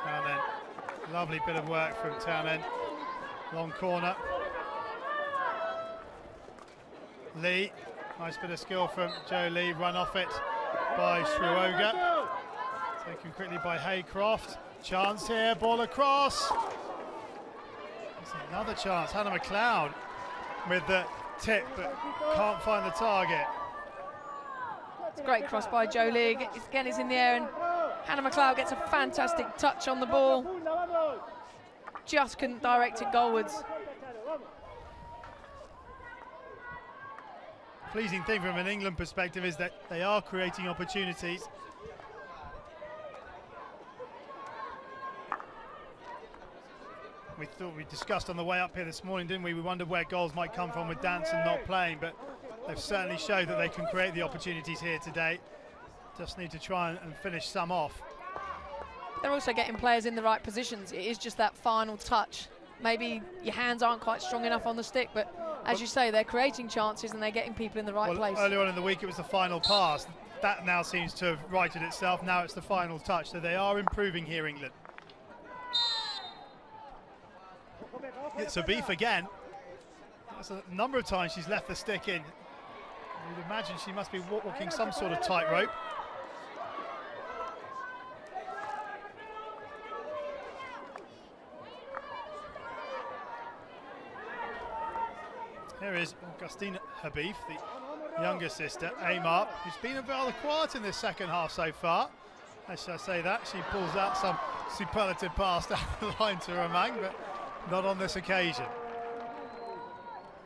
Townend, lovely bit of work from Townend. Long corner. Lee, nice bit of skill from Joe Lee, run off it by Sruoga. Taken quickly by Haycroft. Chance here, ball across. There's another chance. Hannah McLeod with the tip, but can't find the target. It's a great cross by Joe Lee. Again, it's in the air, and Hannah McLeod gets a fantastic touch on the ball. Just couldn't direct it goalwards. Pleasing thing from an England perspective is that they are creating opportunities. We discussed on the way up here this morning, didn't we? We wondered where goals might come from with Danson not playing, but they've certainly showed that they can create the opportunities here today. Just need to try and finish some off. They're also getting players in the right positions. It is just that final touch. Maybe your hands aren't quite strong enough on the stick, but as you say, they're creating chances and they're getting people in the right place. Earlier on in the week, it was the final pass. That now seems to have righted itself. Now it's the final touch, so they are improving here, England. It's a beef again. That's a number of times she's left the stick in. You'd imagine she must be walking some sort of tightrope. Here is Augustine Habib, the younger sister, Amar, who's been rather quiet in this second half so far. As I say that, she pulls out some superlative pass down the line to Romang, but not on this occasion.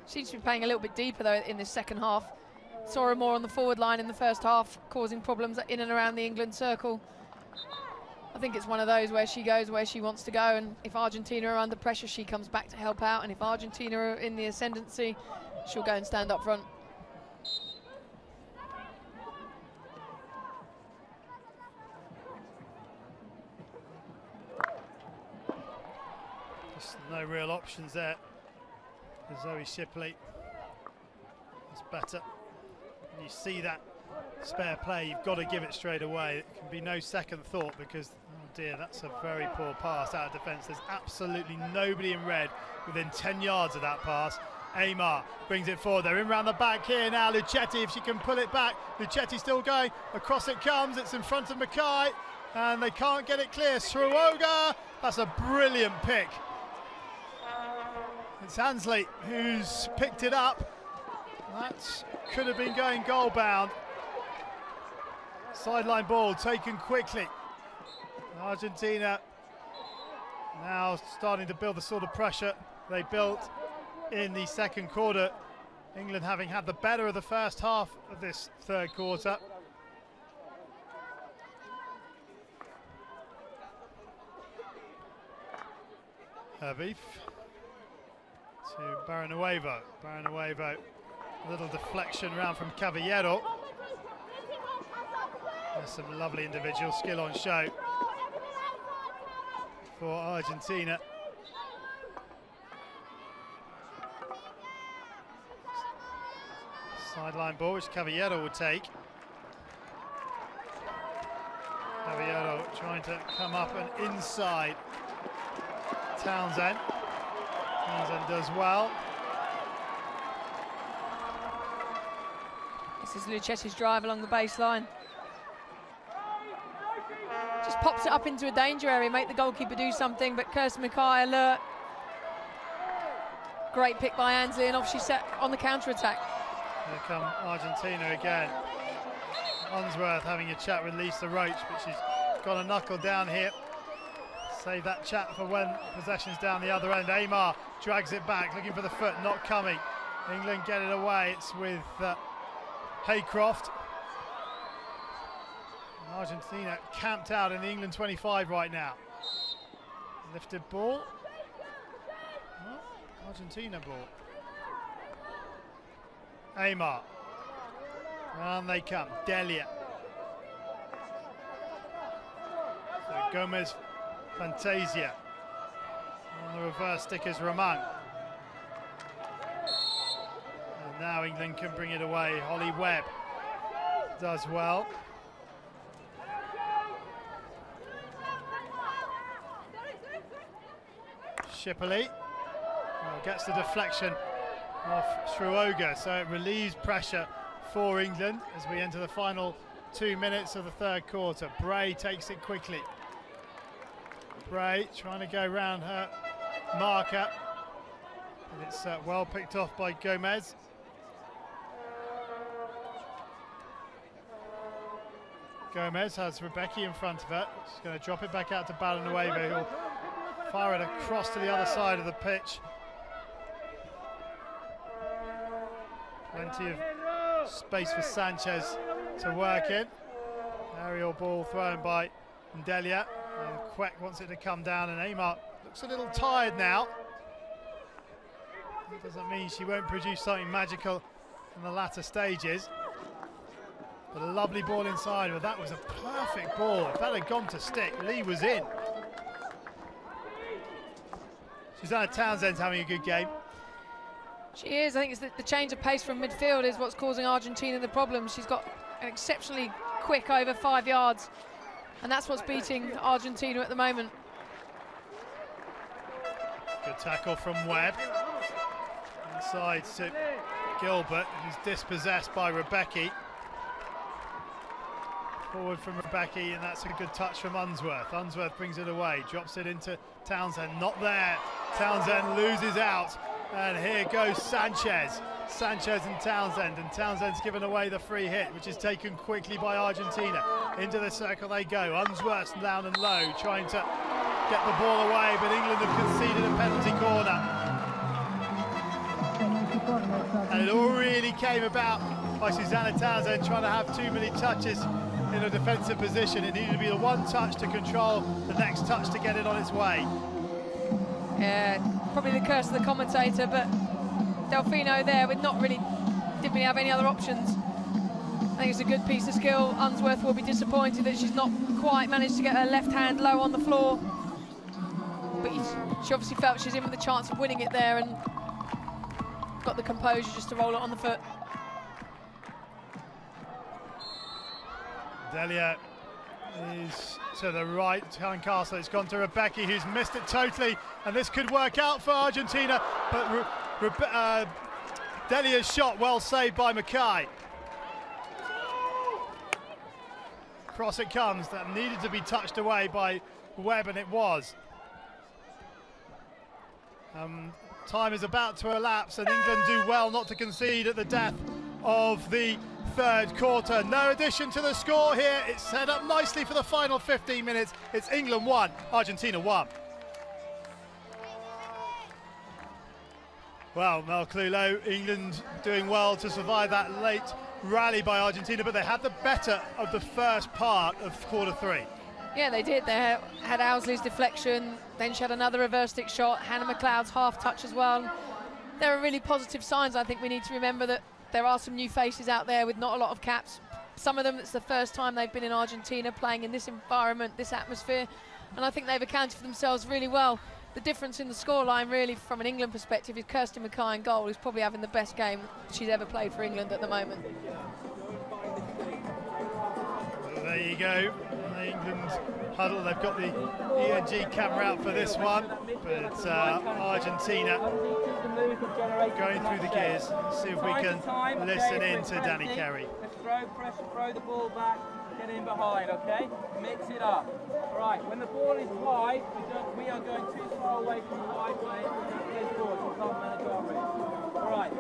Seems to be playing a little bit deeper though in this second half. Saw her more on the forward line in the first half, causing problems in and around the England circle. I think it's one of those where she goes where she wants to go, and if Argentina are under pressure, she comes back to help out, and if Argentina are in the ascendancy, she'll go and stand up front. Just no real options there for Zoe Shipley. It's better. And you see that spare play, you've got to give it straight away. It can be no second thought because, oh dear, that's a very poor pass out of defence. There's absolutely nobody in red within 10 yards of that pass. Amar brings it forward. They're in round the back here now. Luchetti, if she can pull it back. Luchetti still going. Across it comes. It's in front of Mackay. And they can't get it clear. Sruoga. That's a brilliant pick. It's Ansley who's picked it up. That could have been going goal bound. Sideline ball taken quickly. Argentina now starting to build the sort of pressure they built in the second quarter. England having had the better of the first half of this third quarter. Habib to Baranuevo. Baranuevo, a little deflection round from Caballero. There's some lovely individual skill on show for Argentina. Sideline ball, which Caballero would take. Caballero trying to come up and inside Townsend. Townsend does well. This is Luchetti's drive along the baseline. Just pops it up into a danger area, make the goalkeeper do something, but Kirsten Mackay alert. Great pick by Ansley, and off she set on the counter-attack. Here come Argentina again. Unsworth having a chat with Lisa Roach, but she's got a knuckle down here. Save that chat for when possession's down the other end. Amar drags it back, looking for the foot, not coming. England get it away. It's with Haycroft. Argentina camped out in the England 25 right now. Lifted ball. Oh, Argentina ball. Amar Round they come, Delia. So Gomez, Fantasia. On the reverse stick is Ramon. And now England can bring it away. Holly Webb does well. Shipley gets the deflection off Sruoga, so it relieves pressure for England as we enter the final 2 minutes of the third quarter. Bray takes it quickly. Bray trying to go round her marker, and it's well picked off by Gomez. Gomez has Rebecca in front of her. She's going to drop it back out to Balanueva, who'll fire it across to the other side of the pitch. Plenty of space for Sanchez to work in. Aerial ball thrown by Delia, and Kwek wants it to come down, and Amar looks a little tired now. It doesn't mean she won't produce something magical in the latter stages. But a lovely ball inside, but that was a perfect ball. If that had gone to stick, Lee was in. Susanna Townsend's having a good game. She is. I think it's the change of pace from midfield is what's causing Argentina the problem. She's got an exceptionally quick over 5 yards, and that's what's beating Argentina at the moment. Good tackle from Webb. Inside to Gilbert, who's dispossessed by Rebecca. Forward from Rebecca, and that's a good touch from Unsworth. Unsworth brings it away, drops it into Townsend, not there. Townsend loses out, and here goes Sanchez. Sanchez and Townsend's given away the free hit, which is taken quickly by Argentina. Into the circle they go. Unsworth down and low, trying to get the ball away, but England have conceded a penalty corner. And it all really came about by Susanna Townsend trying to have too many touches in a defensive position. It needed to be the one touch to control the next touch to get it on its way. Yeah, probably the curse of the commentator, but Delfino there with didn't really have any other options. I think it's a good piece of skill. Unsworth will be disappointed that she's not quite managed to get her left hand low on the floor, but she obviously felt she's in with the chance of winning it there and got the composure just to roll it on the foot. Delia is to the right, Castle. It's gone to Rebecca, who's missed it totally, and this could work out for Argentina, but Delia's shot well saved by Mackay. Cross it comes, that needed to be touched away by Webb, and it was. Time is about to elapse, and England do well not to concede at the death of the third quarter. No addition to the score here. It's set up nicely for the final 15 minutes. It's England 1, Argentina 1. Well, Mel Clulo, England doing well to survive that late rally by Argentina, but they had the better of the first part of quarter 3. Yeah, they did. They had Owsley's deflection, then she had another reverse stick shot, Hannah McLeod's half touch as well. There are really positive signs. I think we need to remember that there are some new faces out there with not a lot of caps. Some of them, it's the first time they've been in Argentina playing in this environment, this atmosphere, and I think they've accounted for themselves really well. The difference in the scoreline, really, from an England perspective, is Kirsty Mackay in goal, who's probably having the best game she's ever played for England at the moment. Well, there you go. The England huddle, they've got the ENG camera out for this one, but Argentina going through the gears. See if we can listen in to Danny Carey. Let's throw pressure, throw the ball back, get in behind, okay? Mix it up. All right, when the ball is wide, we are going too far away from the wide lane. We don't play forward, we can't manage our risk. All right,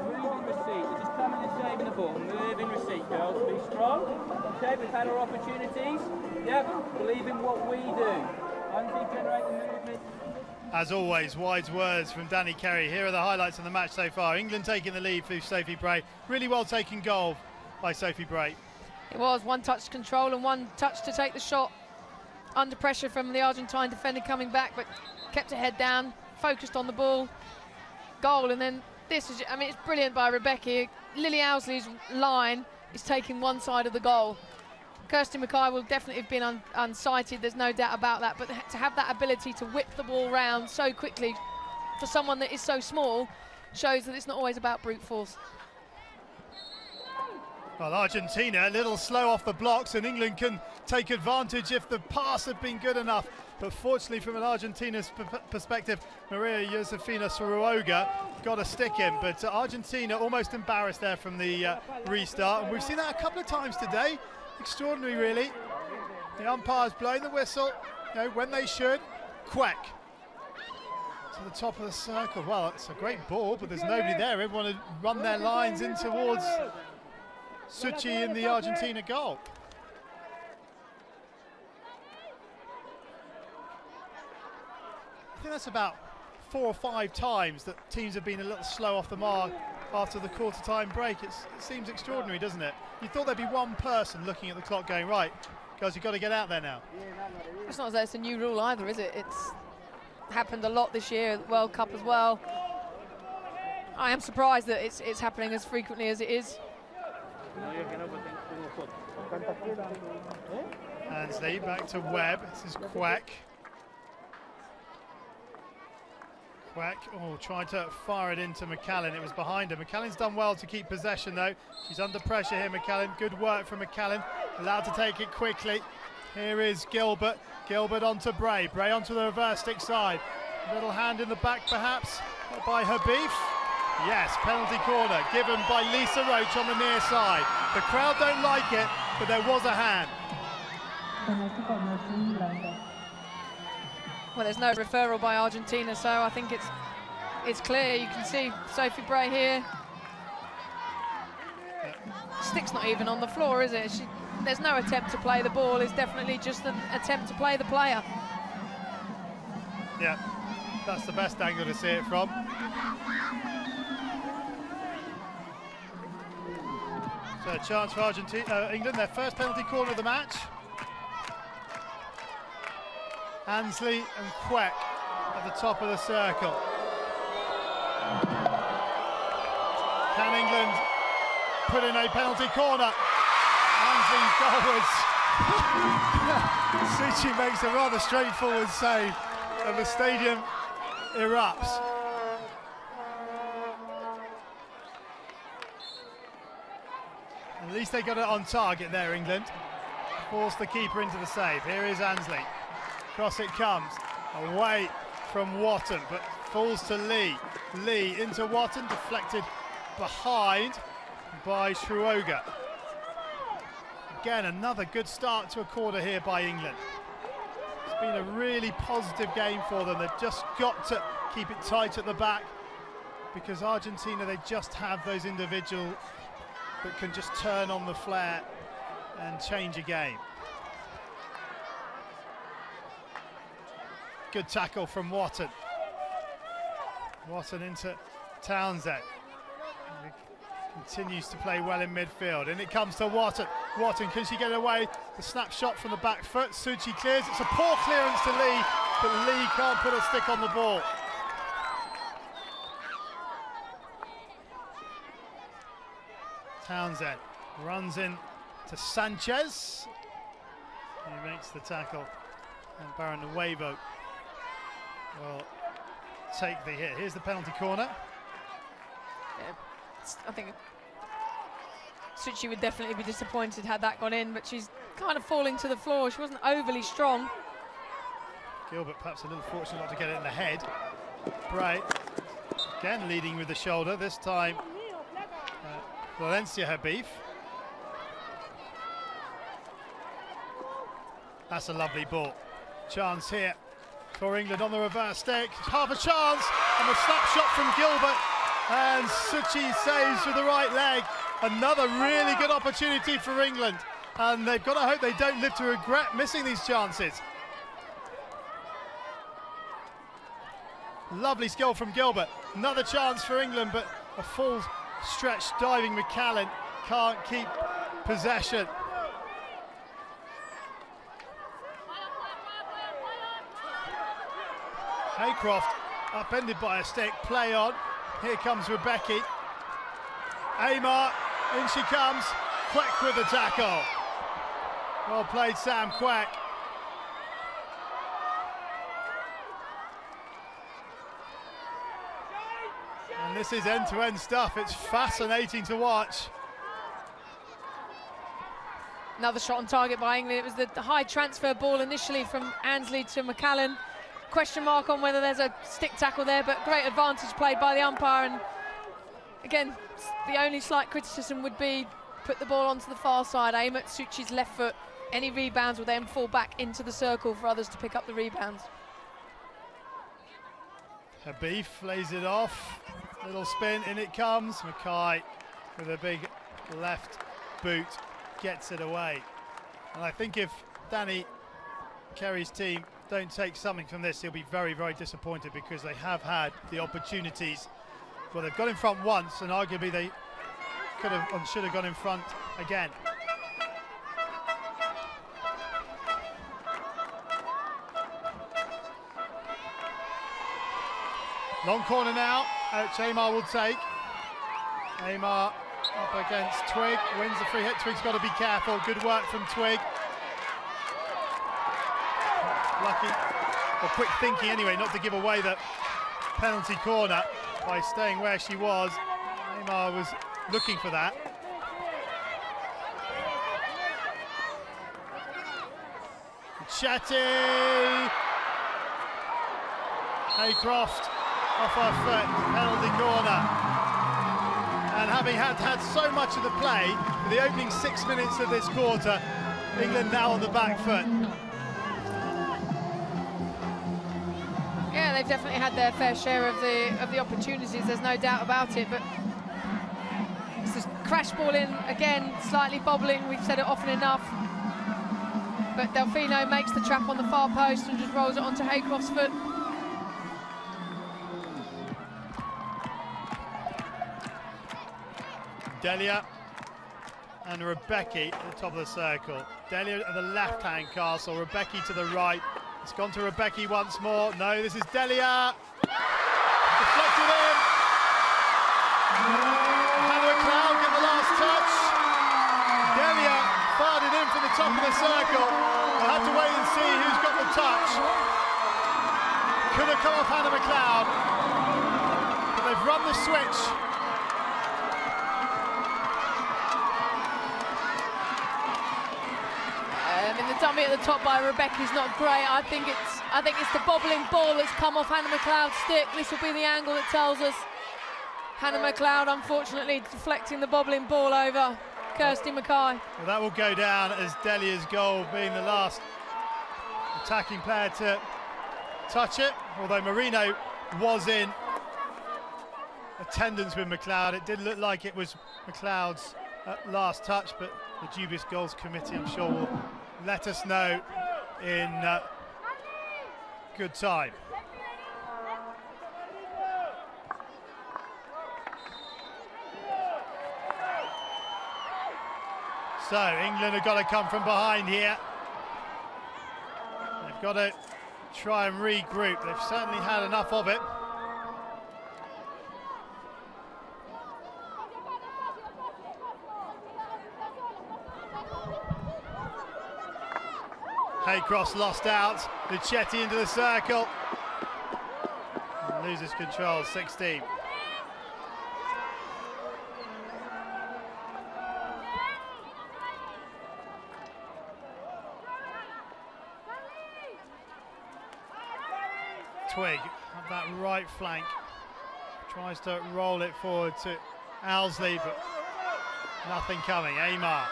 move in receipt. We're just coming and saving the ball. Move in receipt, girls. Be strong. Okay, we've had our opportunities. Yep, believe in what we do. Generate the movement. As always, wise words from Danny Carey. Here are the highlights of the match so far. England taking the lead through Sophie Bray. Really well taken goal by Sophie Bray. It was one touch control and one touch to take the shot. Under pressure from the Argentine defender coming back, but kept her head down, focused on the ball. Goal, and then this is, I mean, it's brilliant by Rebecca. Lily Owsley's line is taking one side of the goal. Kirsty Mackay will definitely have been unsighted, there's no doubt about that, but to have that ability to whip the ball round so quickly for someone that is so small shows that it's not always about brute force. Well, Argentina a little slow off the blocks, and England can take advantage if the pass had been good enough. But fortunately, from an Argentina's perspective, Maria Josefina Soroga got a stick in. But Argentina almost embarrassed there from the restart. And we've seen that a couple of times today. Extraordinary, really. The umpire's blowing the whistle, you know, when they should. Quack to the top of the circle. Well, it's a great ball, but there's nobody there. Everyone had run their lines in towards Suchi in the Argentina goal. I think that's about 4 or 5 times that teams have been a little slow off the mark after the quarter-time break. It seems extraordinary, doesn't it? You thought there'd be one person looking at the clock going, right, guys, you've got to get out there now. It's not as though it's a new rule either, is it? It's happened a lot this year at the World Cup as well. I am surprised that it's happening as frequently as it is. Ansley back to Webb. This is Quack. Quack, oh, tried to fire it into McCallum. It was behind her. McCallum's done well to keep possession though. She's under pressure here, McCallum. Good work from McCallum. Allowed to take it quickly. Here is Gilbert. Gilbert onto Bray. Bray onto the reverse stick side. Little hand in the back perhaps by Habif. Yes, penalty corner given by Lisa Roach on the near side. The crowd don't like it, but there was a hand. Well, there's no referral by Argentina, so I think it's clear. You can see Sophie Bray here. Stick's not even on the floor, is it? There's no attempt to play the ball. It's definitely just an attempt to play the player. Yeah, that's the best angle to see it from. So a chance for Argentina, England, their first penalty corner of the match. Ansley and Quack at the top of the circle. Can England put in a penalty corner? Ansley's goal was... Suchi makes a rather straightforward save and the stadium erupts. At least they got it on target there, England. Force the keeper into the save. Here is Ansley. Cross it comes, away from Watton, but falls to Lee. Lee into Watton, deflected behind by Soroga. Again, another good start to a quarter here by England. It's been a really positive game for them. They've just got to keep it tight at the back because Argentina, they just have those individuals that can just turn on the flare and change a game. Good tackle from Watton. Watton into Townsend. He continues to play well in midfield, and it comes to Watton. Watton, can she get away? The snapshot from the back foot. Suchi clears. It's a poor clearance to Lee, but Lee can't put a stick on the ball. Townsend runs in to Sanchez. He makes the tackle, and Baron Nuevo will take the hit. Here's the penalty corner. Yeah, I think Suchi would definitely be disappointed had that gone in, but she's kind of falling to the floor. She wasn't overly strong. Gilbert perhaps a little fortunate not to get it in the head. Bray again leading with the shoulder, this time Valencia Habif. That's a lovely ball. Chance here for England on the reverse stick. Half a chance, and the snapshot from Gilbert, and Suchi saves with the right leg. Another really good opportunity for England, and they've got to hope they don't live to regret missing these chances. Lovely skill from Gilbert. Another chance for England, but a full stretch diving McCallum can't keep possession. Haycroft upended by a stick, play on. Here comes Rebecca. Amar, in she comes, Quack with the tackle. Well played, Sam Quack. And this is end-to-end stuff. It's fascinating to watch. Another shot on target by England. It was the high transfer ball initially from Ansley to McCallan. Question mark on whether there's a stick tackle there, but great advantage played by the umpire. And again, the only slight criticism would be put the ball onto the far side, aim at Suchi's left foot. Any rebounds will then fall back into the circle for others to pick up the rebounds. Habib lays it off. Little spin, in it comes. Mackay with a big left boot gets it away. And I think if Danny Kerry's team don't take something from this, he'll be very, very disappointed, because they have had the opportunities. Well, they've got in front once, and arguably they could have and should have gone in front again. Long corner now, Amar will take. Amar up against Twig, wins the free hit. Twig's got to be careful, good work from Twig. Lucky, or quick thinking anyway, not to give away the penalty corner by staying where she was. Amar was looking for that. Chetty! Haycroft off her foot, penalty corner. And having had so much of the play for the opening 6 minutes of this quarter, England now on the back foot. Yeah, they've definitely had their fair share of the opportunities, there's no doubt about it, but it's this crash ball in again, slightly bobbling, we've said it often enough. But Delfino makes the trap on the far post and just rolls it onto Haycroft's foot. Delia and Rebecca at the top of the circle. Delia at the left-hand castle, Rebecca to the right. It's gone to Rebecca once more. No, this is Delia. Deflected in. Hannah McLeod get the last touch. Delia fired it in from the top of the circle. We'll have to wait and see who's got the touch. Could have come off Hannah McLeod, but they've run the switch. The dummy at the top by Rebecca is not great. I think it's the bobbling ball that's come off Hannah McLeod's stick. This will be the angle that tells us. Hannah McLeod, unfortunately, deflecting the bobbling ball over Kirsty Mackay. Well, that will go down as Delia's goal, being the last attacking player to touch it. Although Marino was in attendance with McLeod, it did look like it was McLeod's last touch, but the dubious goals committee, I'm sure, will let us know in good time. So England have got to come from behind here. They've got to try and regroup. They've certainly had enough of it. Haycross lost out. Luchetti into the circle. And loses control, 16. Twig on that right flank. Tries to roll it forward to Owsley, but nothing coming. Amar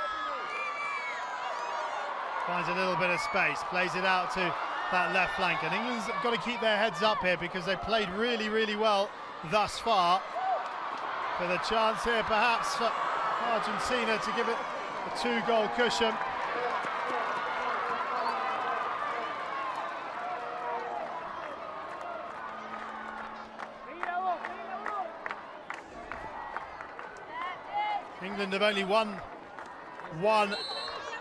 finds a little bit of space, plays it out to that left flank, and England's got to keep their heads up here because they played really, really well thus far. With a chance here perhaps for Argentina to give it a 2-goal cushion. England have only won one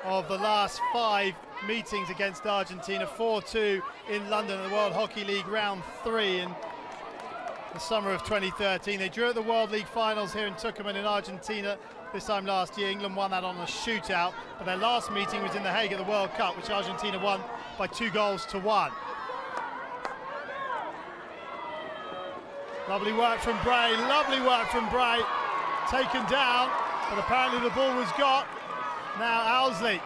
of the last 5 meetings against Argentina, 4-2 in London at the World Hockey League round 3, and the summer of 2013. They drew at the World League Finals here in Tucumán in Argentina this time last year. England won that on a shootout, but their last meeting was in The Hague at the World Cup, which Argentina won by 2-1. Lovely work from Bray, taken down, but apparently the ball was got. Now Owsley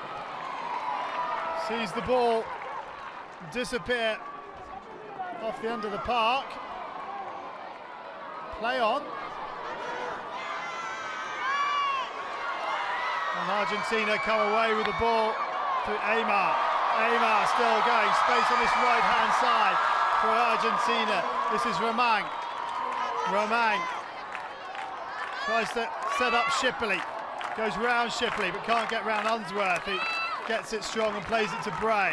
sees the ball disappear off the end of the park. Play on. And Argentina come away with the ball to Aymar. Aymar still going, space on this right-hand side for Argentina. This is Romang. Romang tries to set up Shipley. Goes round Shipley, but can't get round Unsworth. He gets it strong and plays it to Bray.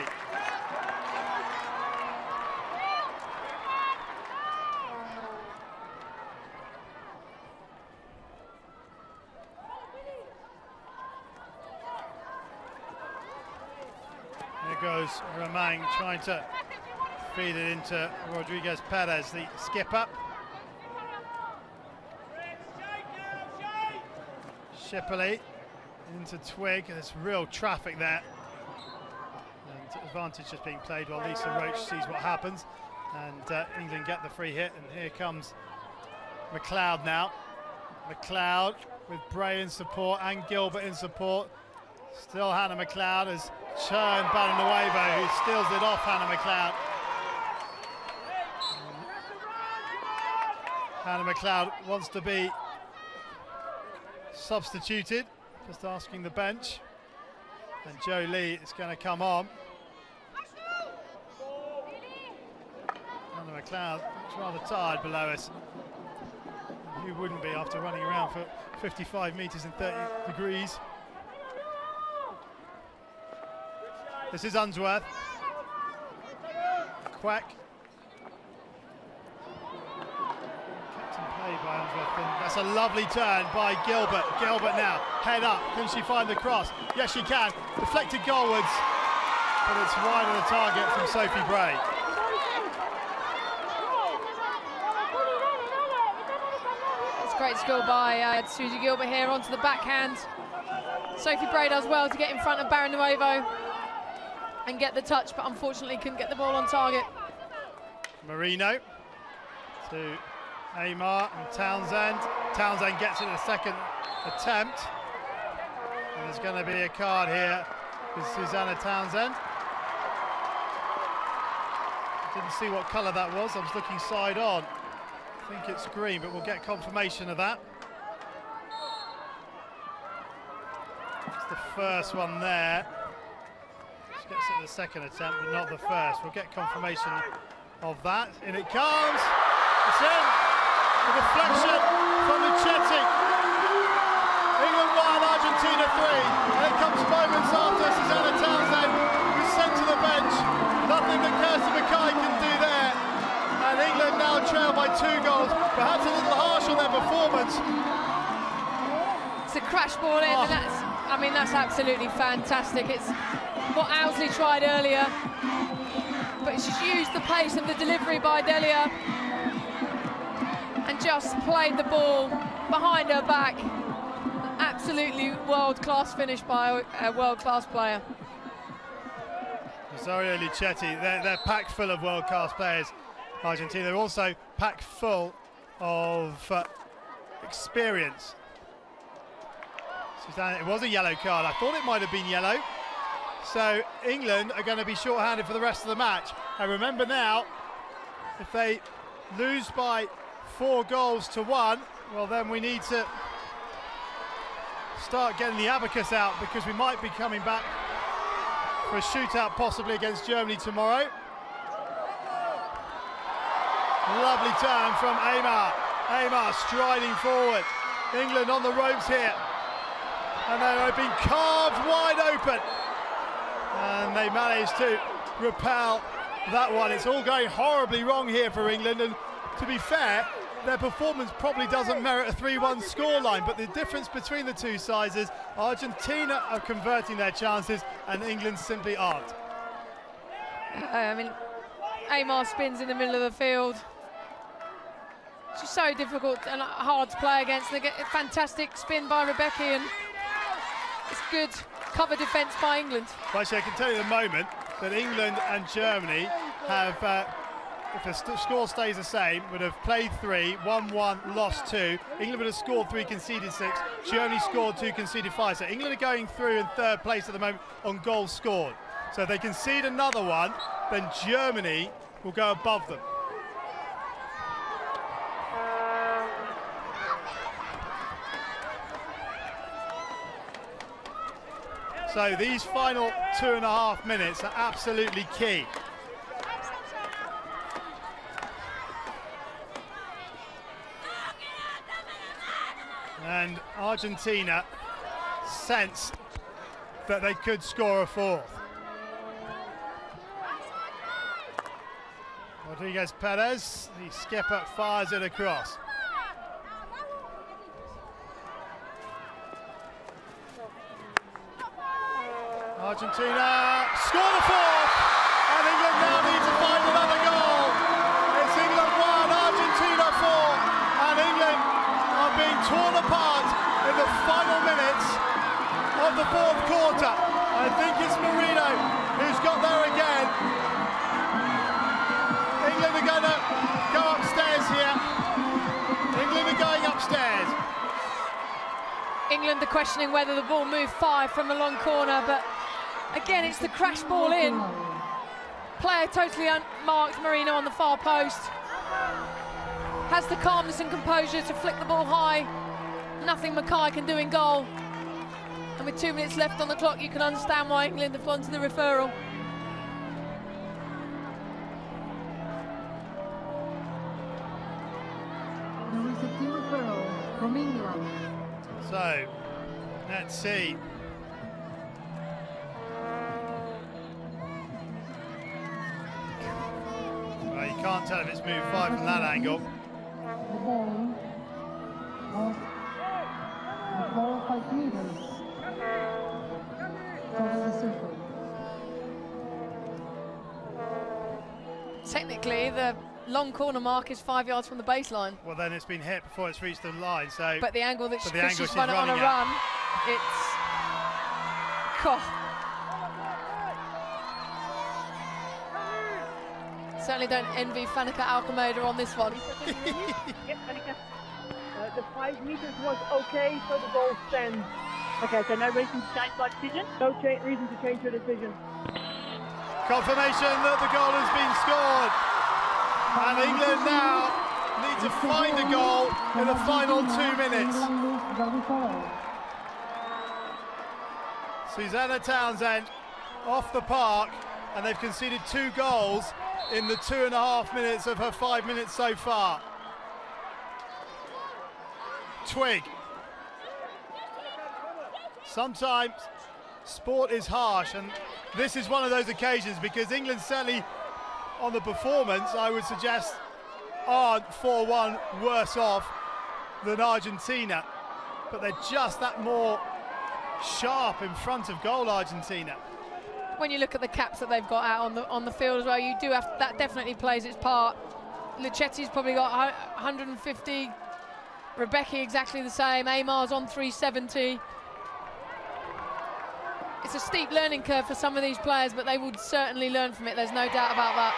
There goes Romang trying to feed it into Rodriguez Perez, the skipper. Shipley into Twig. There's real traffic there. And advantage just being played while Lisa Roach sees what happens. And England get the free hit. And here comes McLeod now. McLeod with Bray in support and Gilbert in support. Still Hannah McLeod has churned Barnuevo, who steals it off Hannah McLeod. Hannah McLeod wants to be substituted, just asking the bench, and Joe Lee is going to come on. Hannah McLeod looks rather tired below us. Who wouldn't be after running around for 55 metres in 30 degrees? This is Unsworth. Quack. By Unsworth, and that's a lovely turn by Gilbert. Gilbert now, head up. Can she find the cross? Yes, she can. Deflected goalwards, but it's wide of the target from Sophie Bray. It's a great skill by Susie Gilbert here onto the backhand. Sophie Bray does well to get in front of Barnuevo and get the touch, but unfortunately couldn't get the ball on target. Marino to Aymar and Townsend. Townsend gets it in a second attempt. And there's going to be a card here with Susanna Townsend. Didn't see what colour that was. I was looking side on. I think it's green, but we'll get confirmation of that. It's the first one there. She gets it in the second attempt, but not the first. We'll get confirmation of that. In it comes. It's in. A deflection from Luchetti. England 1, Argentina 3. And it comes moments after Susanna Townsend, who's sent to the bench. Nothing that Kirsty Mackay can do there. And England now trail by 2 goals. Perhaps a little harsh on their performance. It's a crash ball in, and that's absolutely fantastic. It's what Owsley tried earlier, but she's used the pace of the delivery by Delia and just played the ball behind her back. Absolutely world-class finish by a world-class player. Rosario Luchetti, they're packed full of world-class players, Argentina. They're also packed full of experience. Susanna, it was a yellow card. I thought it might have been yellow. So England are going to be short-handed for the rest of the match. And remember now, if they lose by 4-1, well then we need to start getting the abacus out, because we might be coming back for a shootout possibly against Germany tomorrow. Lovely turn from Aymar. Aymar striding forward. England on the ropes here. And they've been carved wide open. And they managed to repel that one. It's all going horribly wrong here for England, and to be fair, their performance probably doesn't merit a 3-1 scoreline, but the difference between the two sides is Argentina are converting their chances and England simply aren't. I mean, Aymar spins in the middle of the field. She's so difficult and hard to play against. They get a fantastic spin by Rebecca, and it's good cover defence by England. Well, actually, I can tell you at the moment that England and Germany have, if the score stays the same, would have played 3, won 1, lost 2. England would have scored 3, conceded 6. Germany scored 2, conceded 5. So England are going through in third place at the moment on goals scored. So if they concede another one, then Germany will go above them. So these final 2.5 minutes are absolutely key. And Argentina sensed that they could score a fourth. Rodriguez Perez, the skipper, fires it across. Argentina score the fourth, and England now need to find another goal. It's England 1, Argentina 4, and England are being torn apart in the final minutes of the fourth quarter. I think it's Marino who's got there again. England are going to go upstairs here. England are going upstairs. England are questioning whether the ball moved 5 from the long corner, but again, it's the crash ball in. Player totally unmarked, Marino on the far post. Has the calmness and composure to flick the ball high. Nothing Mackay can do in goal. And with 2 minutes left on the clock, you can understand why England have gone to the referral. There is a team referral from England. So, let's see. Well, you can't tell if it's moved 5 from that angle. The ball was 4 or 5 meters towards the circle. Technically, the long corner mark is 5 yards from the baseline. Well, then it's been hit before it's reached the line. So, But the angle that But the she's angle she's run it on a running at. run, it's... God. Certainly don't envy Fanica Alcameda on this one. Yes, Monica. The 5 meters was okay, so the goal stands. Okay, so no reason to change my decision? No reason to change your decision. confirmation that the goal has been scored. And England now need to find a goal in the final 2 minutes. Susanna Townsend off the park, and they've conceded 2 goals in the 2.5 minutes of her 5 minutes so far. Twig. Sometimes sport is harsh, and this is one of those occasions, because England certainly on the performance, I would suggest, aren't 4-1 worse off than Argentina, but they're just that more sharp in front of goal, Argentina. When you look at the caps that they've got out on the field as well, you do have, that definitely plays its part. Luchetti's probably got 150, Rebecca exactly the same, Amar's on 370. It's a steep learning curve for some of these players, but they would certainly learn from it, there's no doubt about that.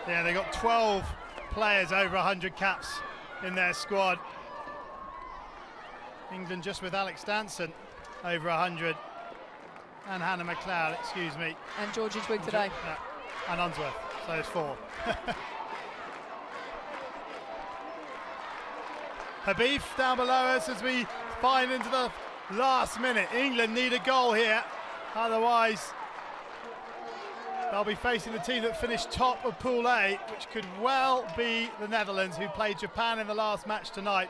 Yeah, they got 12 players over 100 caps in their squad. England just with Alex Danson over 100, and Hannah McLeod, excuse me. And Georgie Twig today. Yeah, and Unsworth, so it's 4. Habib down below us as we find into the last minute. England need a goal here, otherwise they'll be facing the team that finished top of Pool A, which could well be the Netherlands, who played Japan in the last match tonight.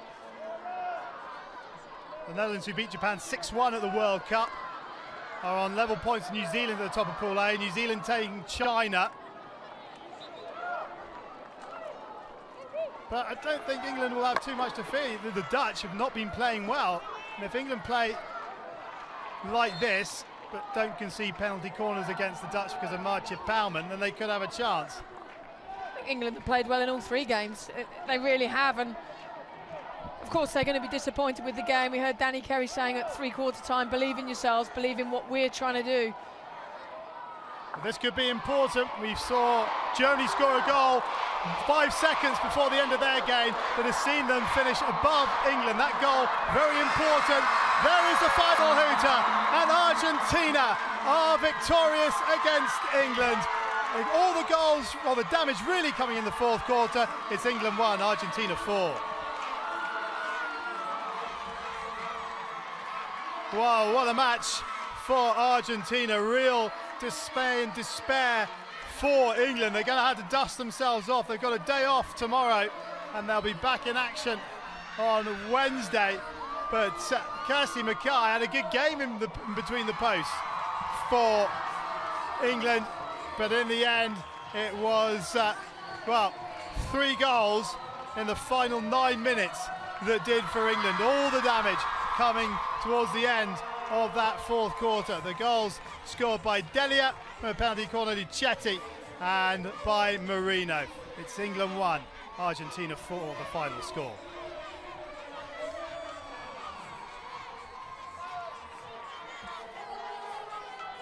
The Netherlands, who beat Japan 6-1 at the World Cup, are on level points with New Zealand at the top of Pool A. New Zealand taking China. But I don't think England will have too much to fear. The Dutch have not been playing well. And if England play like this, but don't concede penalty corners against the Dutch because of Marcia Pauwman, then they could have a chance. England have played well in all 3 games. They really have, and of course they're going to be disappointed with the game. We heard Danny Kerry saying at 3/4 time, believe in yourselves, believe in what we're trying to do. This could be important. We saw Germany score a goal 5 seconds before the end of their game that has seen them finish above England. That goal, very important. There is the final hooter, and Argentina are victorious against England. All the goals, well, the damage really coming in the 4th quarter. It's England 1, Argentina 4. Wow, what a match for Argentina. Real despair for England. They're going to have to dust themselves off. They've got a day off tomorrow and they'll be back in action on Wednesday. But Kirsty Mackay had a good game in between the posts for England. But in the end, it was, 3 goals in the final 9 minutes that did for England. All the damage coming towards the end of that 4th quarter. The goals scored by Delia from a penalty corner to Chetty and by Marino. It's England 1, Argentina 4, the final score.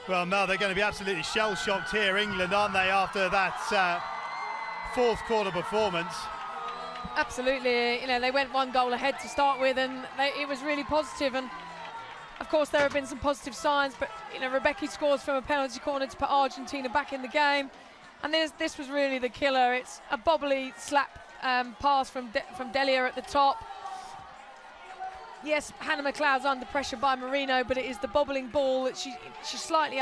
Well, Mel, they're going to be absolutely shell-shocked here, England, aren't they, after that 4th quarter performance? Absolutely. You know, they went 1 goal ahead to start with, and it was really positive. And of course, there have been some positive signs, but you know, Rebecca scores from a penalty corner to put Argentina back in the game. And this was really the killer. It's a bobbly slap pass from Delia at the top. Yes, Hannah McLeod's under pressure by Marino, but it is the bobbling ball that she's slightly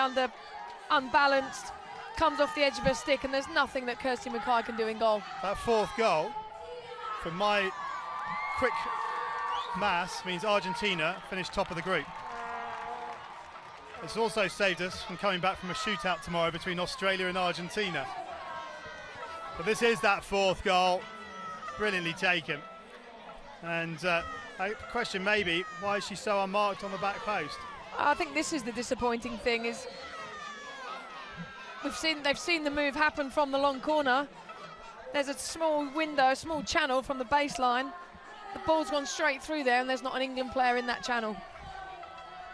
unbalanced, comes off the edge of her stick, and there's nothing that Kirsty Mackay can do in goal. That 4th goal, from my quick maths, means Argentina finished top of the group. It's also saved us from coming back from a shootout tomorrow between Australia and Argentina. But this is that 4th goal, brilliantly taken. And a question maybe, why is she so unmarked on the back post? I think this is the disappointing thing, is they've seen the move happen from the long corner. There's a small window, a small channel from the baseline. The ball's gone straight through there, and there's not an England player in that channel.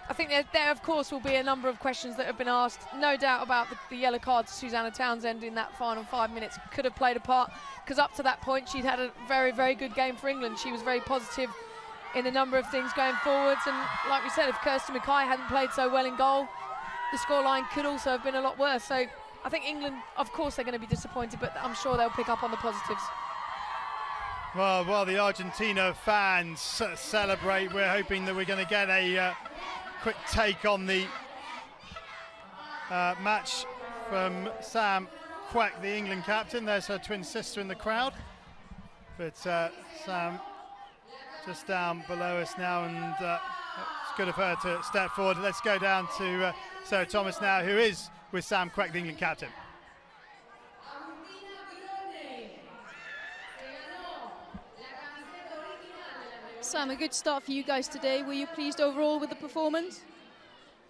I think there of course will be a number of questions that have been asked. No doubt about the yellow card to Susanna Townsend in that final 5 minutes could have played a part, because up to that point she'd had a very, very good game for England. She was very positive in a number of things going forwards, and like we said, if Kirsty Mackay hadn't played so well in goal, the scoreline could also have been a lot worse. So I think England, of course, they're going to be disappointed, but I'm sure they'll pick up on the positives. Well, the Argentina fans celebrate. We're hoping that we're going to get a quick take on the match from Sam Quack, the England captain. There's her twin sister in the crowd. But Sam just down below us now, and it's good of her to step forward. Let's go down to Sarah Thomas now, who is with Sam Quack, the England captain. Sam, a good start for you guys today. Were you pleased overall with the performance?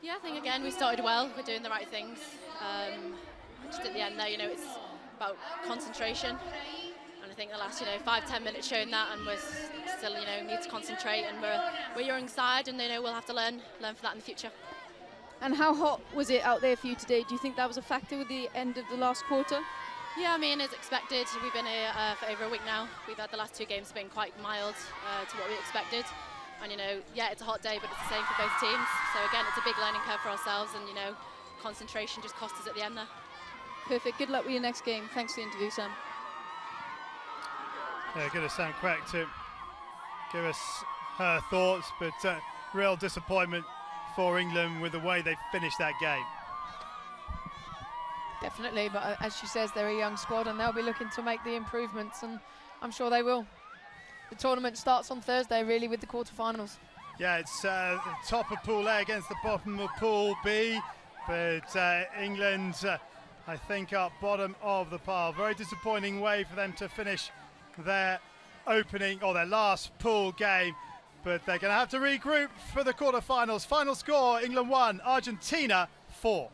Yeah, I think again we started well. We're doing the right things. Just at the end there, you know, it's about concentration. And I think the last, 5-10 minutes showing that, and we're still, need to concentrate. And we're a young side, and we'll have to learn for that in the future. And how hot was it out there for you today? Do you think that was a factor with the end of the last quarter? Yeah, I mean, as expected, we've been here for over a week now. We've had the last 2 games been quite mild to what we expected. And, yeah, it's a hot day, but it's the same for both teams. So, again, it's a big learning curve for ourselves, and, concentration just cost us at the end there. Perfect. Good luck with your next game. Thanks for the interview, Sam. Yeah, good of Sam Quack to give us her thoughts, but real disappointment for England with the way they finished that game. Definitely, but as she says, they're a young squad and they'll be looking to make the improvements, and I'm sure they will. The tournament starts on Thursday, really, with the quarterfinals. Yeah, it's the top of Pool A against the bottom of Pool B, but England, I think, are bottom of the pile. Very disappointing way for them to finish their opening, or their last pool game, but they're going to have to regroup for the quarterfinals. Final score, England 1, Argentina 4.